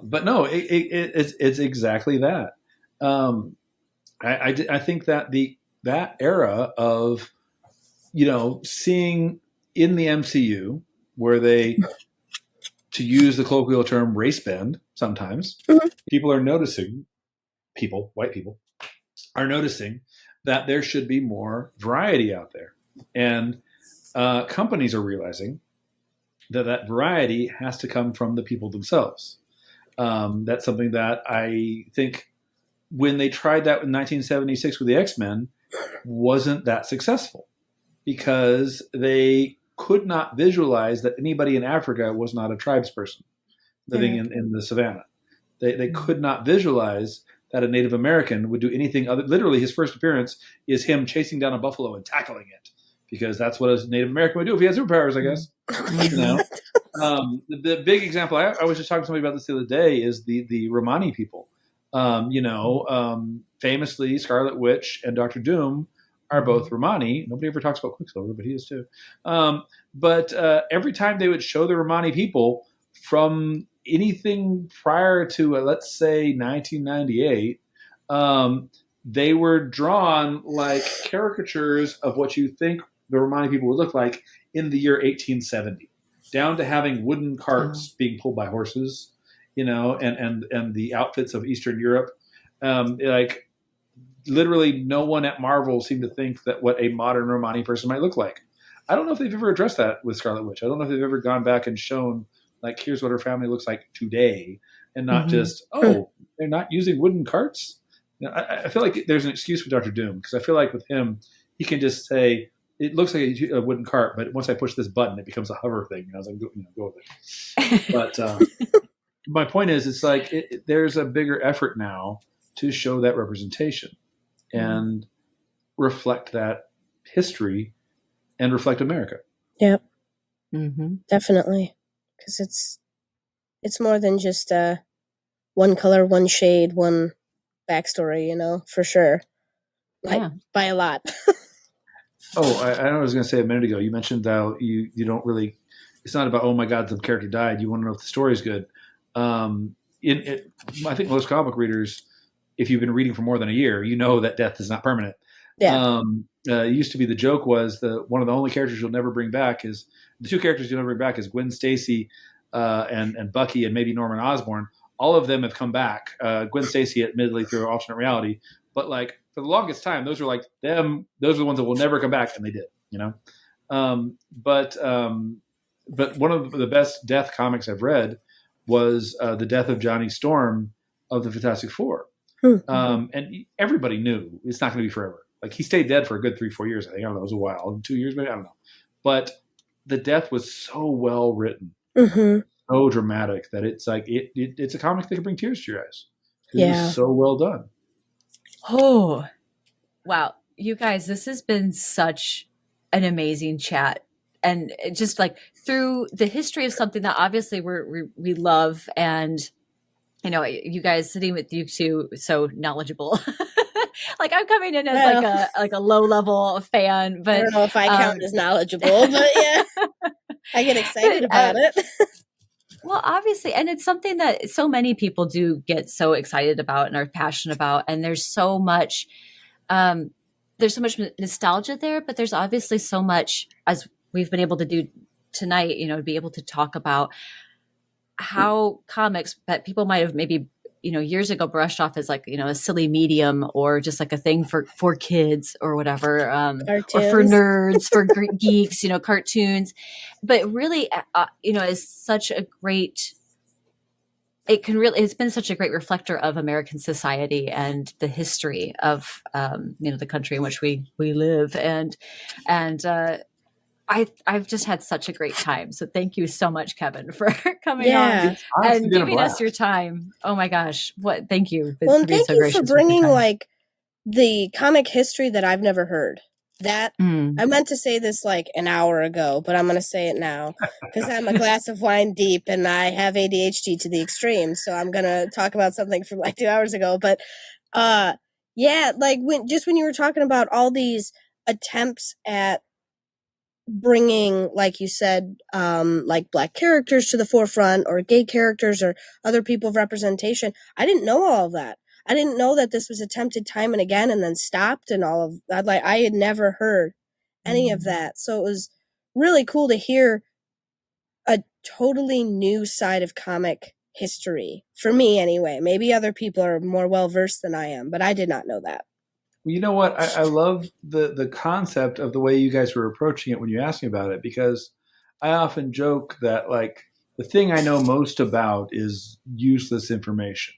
But no, it's exactly that. I think that that era of, seeing in the MCU where they, to use the colloquial term, race bend sometimes, people are noticing, white people, are noticing that there should be more variety out there. And companies are realizing that variety has to come from the people themselves. That's something that I think when they tried that in 1976 with the X-Men wasn't that successful because they could not visualize that anybody in Africa was not a tribesperson living in the savannah. They could not visualize that a Native American would do anything other. Literally, his first appearance is him chasing down a buffalo and tackling it, because that's what a Native American would do if he had superpowers, I guess. The big example, I was just talking to somebody about this the other day, is the Romani people. Famously, Scarlet Witch and Doctor Doom are both Romani. Nobody ever talks about Quicksilver, but he is too. But every time they would show the Romani people from anything prior to, let's say, 1998, they were drawn like caricatures of what you think the Romani people would look like in the year 1870. down to having wooden carts being pulled by horses, and the outfits of Eastern Europe. Like literally no one at Marvel seemed to think that what a modern Romani person might look like. I don't know if they've ever addressed that with Scarlet Witch. I don't know if they've ever gone back and shown, like, here's what her family looks like today, and not just, they're not using wooden carts. I feel like there's an excuse for Dr. Doom, because I feel like with him, he can just say, it looks like a wooden cart, but once I push this button, it becomes a hover thing. I was like, go with it. But my point is, it's like there's a bigger effort now to show that representation and reflect that history and reflect America. Yep. Definitely. Because it's more than just one color, one shade, one backstory, for sure. Like, by a lot. I know I was going to say a minute ago, you mentioned how you don't really, it's not about, oh my God, the character died. You want to know if the story's good. I think most comic readers, if you've been reading for more than a year, you know that death is not permanent. Yeah. It used to be the joke was one of the only characters you'll never bring back is the two characters you'll never bring back is Gwen Stacy and Bucky and maybe Norman Osborn. All of them have come back. Gwen Stacy, admittedly, through alternate reality, but like for the longest time, those were like them. Those are the ones that will never come back, and they did. But one of the best death comics I've read was the death of Johnny Storm of the Fantastic Four. And everybody knew it's not going to be forever. Like he stayed dead for a good 3-4 years. I think, I don't know, it was a while, 2 years, maybe, I don't know. But the death was so well written, so dramatic that it's like it's a comic that can bring tears to your eyes. It was so well done. Oh, wow. You guys, this has been such an amazing chat. And just like through the history of something that obviously we love, and you guys sitting with you two so knowledgeable. Like I'm coming in as like a low level fan, but I don't know if I count as knowledgeable, but yeah, I get excited about it. Well, obviously, and it's something that so many people do get so excited about and are passionate about, and there's so much nostalgia there, but there's obviously so much, as we've been able to do tonight, to be able to talk about how comics that people might have maybe, years ago brushed off as like, a silly medium or just like a thing for kids or whatever, or for nerds, for geeks, cartoons, but really, is such a great, it's been such a great reflector of American society and the history of, the country in which we live. And I've just had such a great time. So thank you so much, Kevin, for coming on and giving us your time. Oh my gosh. Thank you. Well, and thank you for bringing like the comic history that I've never heard. That I meant to say this like an hour ago, but I'm going to say it now because I'm a glass of wine deep and I have ADHD to the extreme. So I'm going to talk about something from like 2 hours ago. But like when you were talking about all these attempts at bringing, like you said, like Black characters to the forefront or gay characters or other people of representation. I didn't know all of that. I didn't know that this was attempted time and again and then stopped and all of that. Like I had never heard any of that. So it was really cool to hear a totally new side of comic history for me anyway. Maybe other people are more well-versed than I am, but I did not know that. Well, you know what? I love the concept of the way you guys were approaching it when you asked me about it, because I often joke that like the thing I know most about is useless information,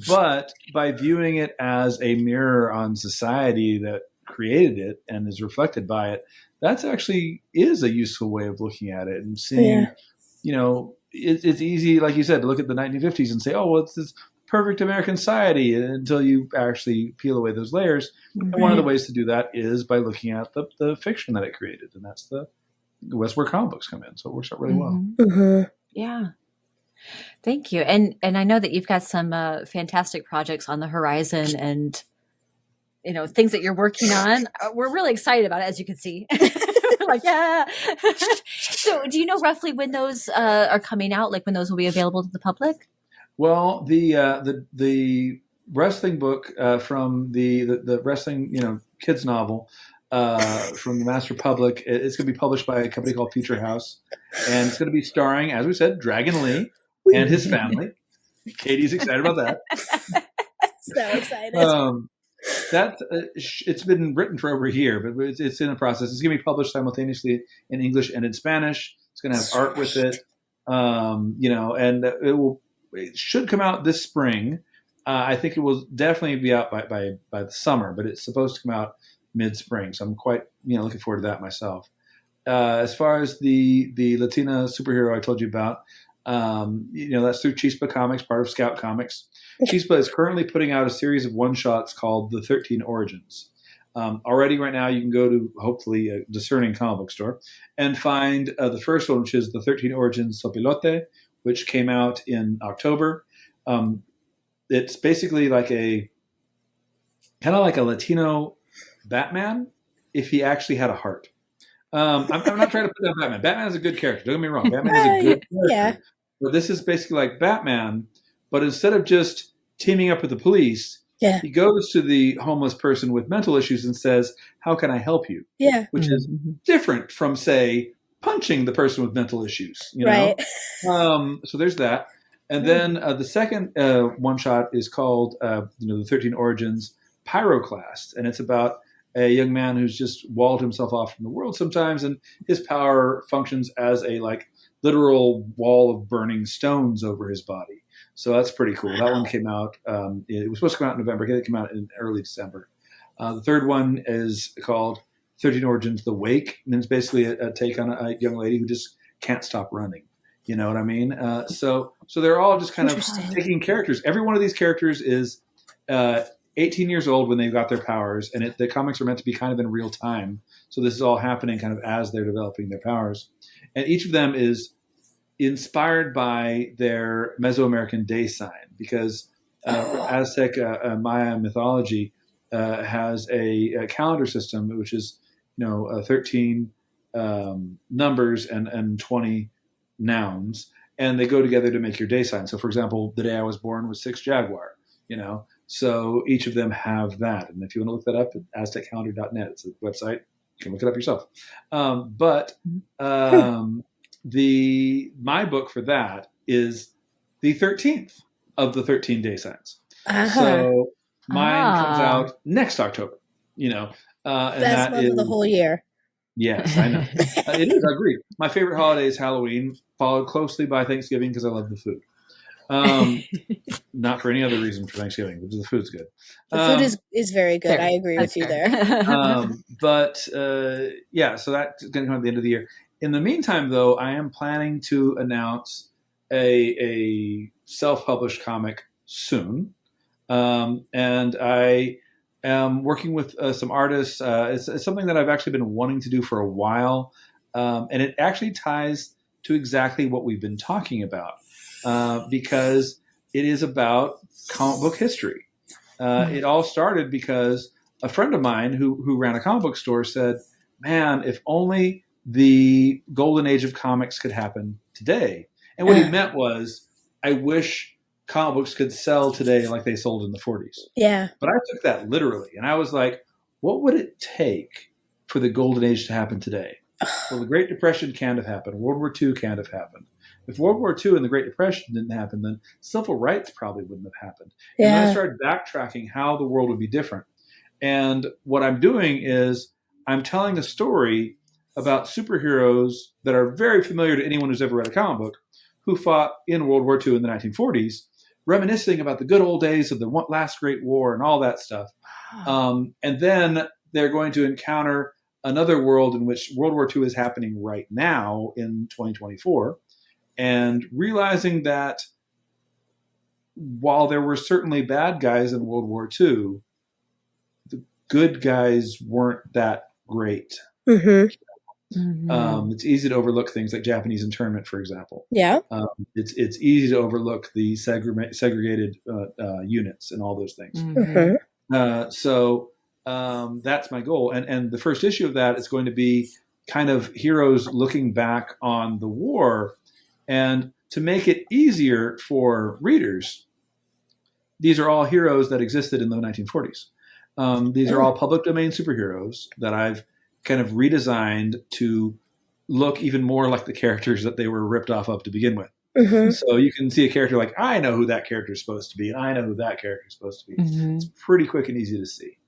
but by viewing it as a mirror on society that created it and is reflected by it, that's actually is a useful way of looking at it and seeing, it's easy, like you said, to look at the 1950s and say, oh, well, it's this perfect American society until you actually peel away those layers. Right. And one of the ways to do that is by looking at the fiction that it created. And that's where comic books come in. So it works out really well. Mm-hmm. Yeah. Thank you. And I know that you've got some fantastic projects on the horizon and, things that you're working on. We're really excited about it, as you can see. We're like, yeah. So do you know roughly when those are coming out, like when those will be available to the public? Well, the wrestling book from the wrestling kids novel from the Master Public. It's going to be published by a company called Future House, and it's going to be starring, as we said, Dragon Lee and his family. Katie's excited about that. So excited. It's been written for over a year, but it's in the process. It's going to be published simultaneously in English and in Spanish. It's going to have art with it, and it should come out this spring. I think it will definitely be out by the summer, but it's supposed to come out mid-spring. So I'm quite looking forward to that myself. As far as the Latina superhero I told you about, that's through Chispa Comics, part of Scout Comics. Chispa is currently putting out a series of one-shots called The 13 Origins. Already right now you can go to, hopefully, a discerning comic book store and find the first one, which is The 13 Origins Sopilote, which came out in October. It's basically kind of like a Latino Batman if he actually had a heart. I'm not trying to put down Batman. Batman is a good character. Don't get me wrong. Batman is a good character. Yeah. But this is basically like Batman, but instead of just teaming up with the police, he goes to the homeless person with mental issues and says, "How can I help you?" Yeah. Which is different from, say, punching the person with mental issues. Right. So there's that. And then the second one shot is called, The 13 Origins Pyroclast. And it's about a young man who's just walled himself off from the world sometimes. And his power functions as a literal wall of burning stones over his body. So that's pretty cool. That one came out. It was supposed to come out in November. It came out in early December. The third one is called 13 Origins The Wake. And it's basically a take on a young lady who just can't stop running. You know what I mean? So they're all just kind of taking characters. Every one of these characters is 18 years old when they've got their powers, and the comics are meant to be kind of in real time. So this is all happening kind of as they're developing their powers. And each of them is inspired by their Mesoamerican day sign, because Aztec Maya mythology has a calendar system, which is 13 numbers and 20 nouns, and they go together to make your day sign. So, for example, the day I was born was 6 Jaguar, So each of them have that. And if you want to look that up, azteccalendar.net, it's a website. You can look it up yourself. My book for that is the 13th of the 13 day signs. So mine comes out next October, and best month of the whole year. Yes, I know. It is, I agree. My favorite holiday is Halloween, followed closely by Thanksgiving because I love the food. Not for any other reason for Thanksgiving, but the food's good. The food is very good. I agree with you there. So that's going to come at the end of the year. In the meantime, though, I am planning to announce a self-published comic soon. And I am working with some artists. It's something that I've actually been wanting to do for a while. And it actually ties to exactly what we've been talking about, because it is about comic book history. It all started because a friend of mine who ran a comic book store said, "Man, if only the golden age of comics could happen today." And what he meant was, I wish comic books could sell today like they sold in the 40s. Yeah. But I took that literally, and I was like, what would it take for the golden age to happen today? Well, the Great Depression can't have happened. World War II can't have happened. If World War II and the Great Depression didn't happen, then civil rights probably wouldn't have happened. And then I started backtracking how the world would be different. And what I'm doing is I'm telling a story about superheroes that are very familiar to anyone who's ever read a comic book, who fought in World War II in the 1940s, reminiscing about the good old days of the last Great War and all that stuff. And then they're going to encounter another world in which World War II is happening right now in 2024, and realizing that while there were certainly bad guys in World War II, the good guys weren't that great. Mm-hmm. It's easy to overlook things like Japanese internment, for example. Yeah. It's easy to overlook the segregated units and all those things. Mm-hmm. So that's my goal. And the first issue of that is going to be kind of heroes looking back on the war. And to make it easier for readers, these are all heroes that existed in the 1940s. These are all public domain superheroes that I've kind of redesigned to look even more like the characters that they were ripped off of to begin with. Mm-hmm. So you can see a character like, I know who that character is supposed to be, and I know who that character is supposed to be. Mm-hmm. It's pretty quick and easy to see.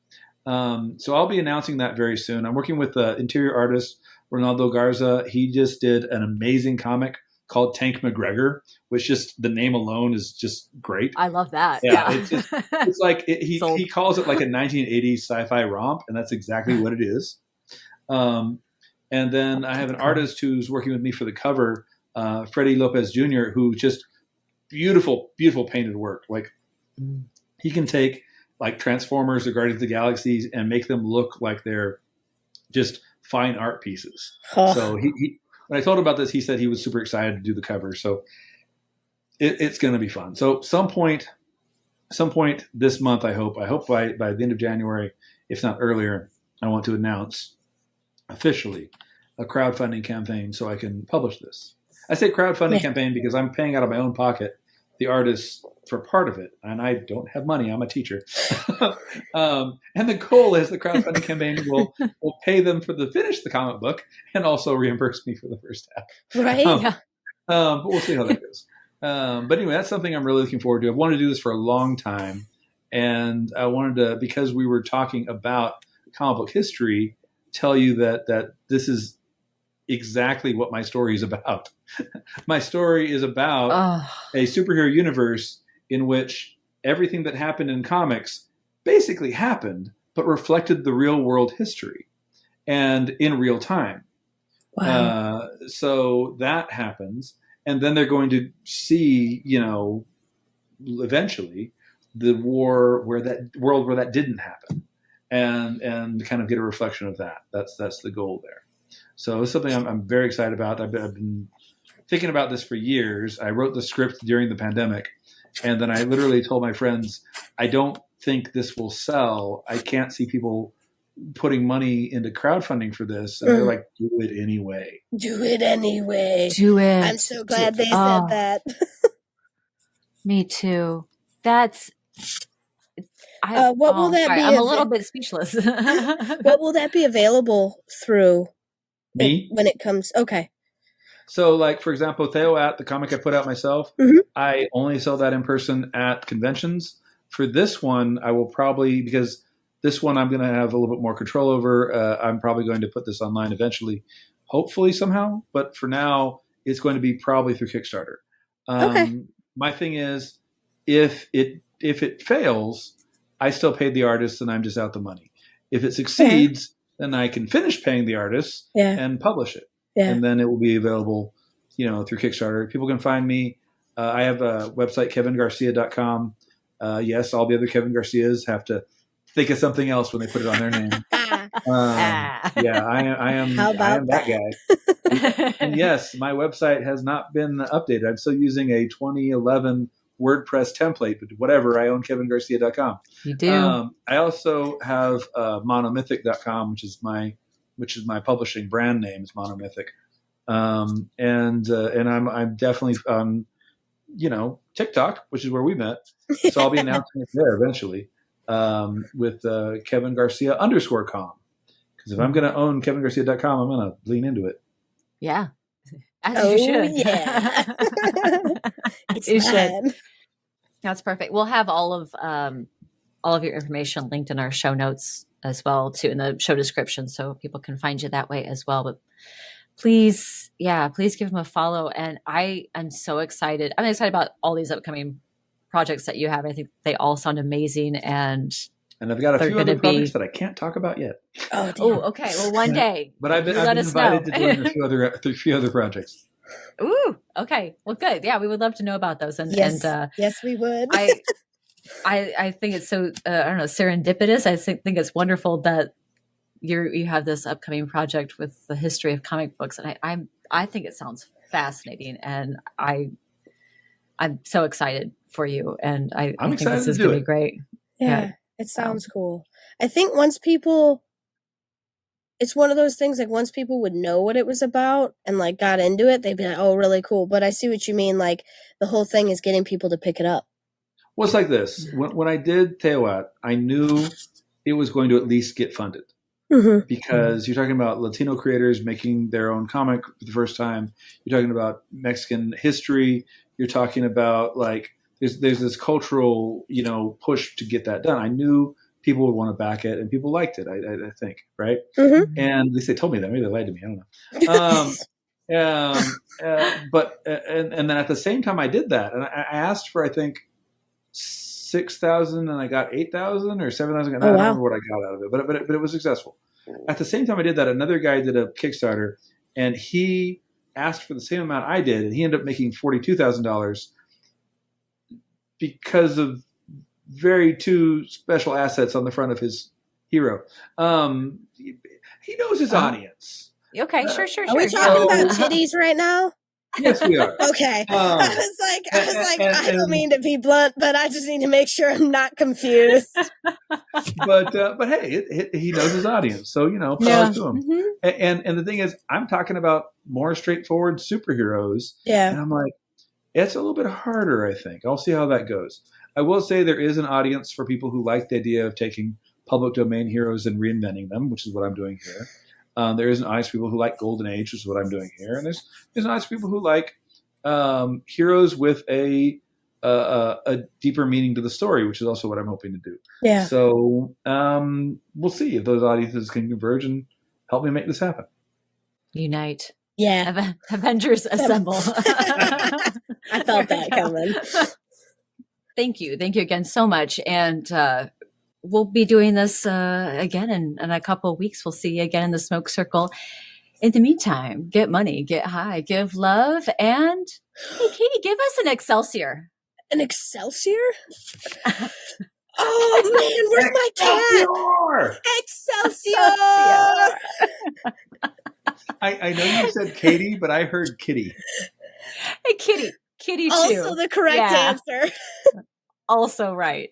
So I'll be announcing that very soon. I'm working with the interior artist, Ronaldo Garza. He just did an amazing comic called Tank McGregor, which just the name alone is just great. I love that. Yeah. It's like, he calls it like a 1980s sci-fi romp, and that's exactly what it is. And then I have an artist who's working with me for the cover, Freddie Lopez Jr., who just beautiful, beautiful painted work. Like he can take like Transformers or Guardians of the Galaxies and make them look like they're just fine art pieces. So he when I told him about this, he said he was super excited to do the cover. So it's going to be fun. So some point this month, I hope by the end of January, if not earlier, I want to announce officially a crowdfunding campaign so I can publish this. I say crowdfunding campaign because I'm paying out of my own pocket the artists for part of it, and I don't have money. I'm a teacher. And the goal is the crowdfunding campaign will pay them for the finish the comic book and also reimburse me for the first half. Right. But we'll see how that goes. But anyway, that's something I'm really looking forward to. I've wanted to do this for a long time, and I wanted to, because we were talking about comic book history, tell you that this is exactly what my story is about. My story is about a superhero universe in which everything that happened in comics basically happened, but reflected the real world history and in real time. Wow. So that happens. And then they're going to see, eventually the world where that didn't happen and kind of get a reflection of that. That's the goal there. So it's something I'm very excited about. I've been thinking about this for years. I wrote the script during the pandemic, and then I literally told my friends, I don't think this will sell. I can't see people putting money into crowdfunding for this. And they're like, do it anyway. Do it anyway. Do it. I'm so glad they said that. Me too. What will that be? I'm a little bit speechless. What will that be available through? Me? When it comes. Okay. So, like, for example, Theoat, the comic I put out myself, I only sell that in person at conventions. For this one, I will probably, because this one I'm going to have a little bit more control over, I'm probably going to put this online eventually, hopefully somehow. But for now, it's going to be probably through Kickstarter. Okay. My thing is, if it fails, I still paid the artist and I'm just out the money. If it succeeds, then I can finish paying the artist and publish it. Yeah. And then it will be available, through Kickstarter. People can find me. I have a website, kevingarcia.com. Yes, all the other Kevin Garcias have to think of something else when they put it on their name. I am that guy. And yes, my website has not been updated. I'm still using a 2011 WordPress template, but whatever, I own kevingarcia.com. You do. I also have monomythic.com, which is my publishing brand name is Monomythic. And I'm definitely on, TikTok, which is where we met. So I'll be announcing it there eventually, with Kevin Garcia _com. Because if I'm going to own kevingarcia.com, I'm going to lean into it. Yeah. As you should. Yeah. You should. That's perfect. We'll have all of your information linked in our show notes as well, too, in the show description, so people can find you that way as well. But please give them a follow. And I am so excited. I'm excited about all these upcoming projects that you have. I think they all sound amazing, and I've got a few other projects that I can't talk about yet. Oh, okay. Well, one day. But I've been invited to join a few other projects. Ooh, okay. Well, good. Yeah, we would love to know about those. And yes, we would. I think it's so serendipitous. I think it's wonderful that you have this upcoming project with the history of comic books, and I think it sounds fascinating, and I'm so excited for you, and I think this is going to be great. Yeah, it sounds cool. I think it's one of those things, like, once people would know what it was about and, like, got into it, they'd be like, oh, really cool. But I see what you mean. Like, the whole thing is getting people to pick it up. Well, it's like this. When I did Theoat, I knew it was going to at least get funded. Because you're talking about Latino creators making their own comic for the first time. You're talking about Mexican history. You're talking about like there's this cultural, push to get that done. I knew people would want to back it, and people liked it. I think, right? And at least they told me that. Maybe they lied to me. I don't know. But then at the same time, I did that, and I asked for I think 6,000, and I got 8,000 or 7,000. I don't remember what I got out of it, but it was successful. At the same time I did that, another guy did a Kickstarter, and he asked for the same amount I did, and he ended up making $42,000 because of very two special assets on the front of his hero. He knows his audience. Okay, sure. Are we talking about titties right now? Yes, we are. Okay. I was like, I don't mean to be blunt, but I just need to make sure I'm not confused. But hey, he knows his audience, so power to him. And the thing is, I'm talking about more straightforward superheroes. Yeah. And I'm like, it's a little bit harder, I think. I'll see how that goes. I will say there is an audience for people who like the idea of taking public domain heroes and reinventing them, which is what I'm doing here. There is an audience for people who like Golden Age, which is what I'm doing here. And there's an audience for people who like heroes with a deeper meaning to the story, which is also what I'm hoping to do. Yeah. So we'll see if those audiences can converge and help me make this happen. Unite. Yeah. Avengers assemble. I felt that coming. Thank you again so much. And we'll be doing this again in a couple of weeks. We'll see you again in the Smoke Circle. In the meantime, get money, get high, give love, and hey, Katie, give us an Excelsior. An Excelsior? Oh man, where's my cat? Excelsior! I know you said Katie, but I heard Kitty. Hey, Kitty too. Also the correct answer. Also right.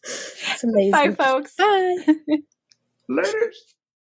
It's amazing. Bye, folks. Bye. Later.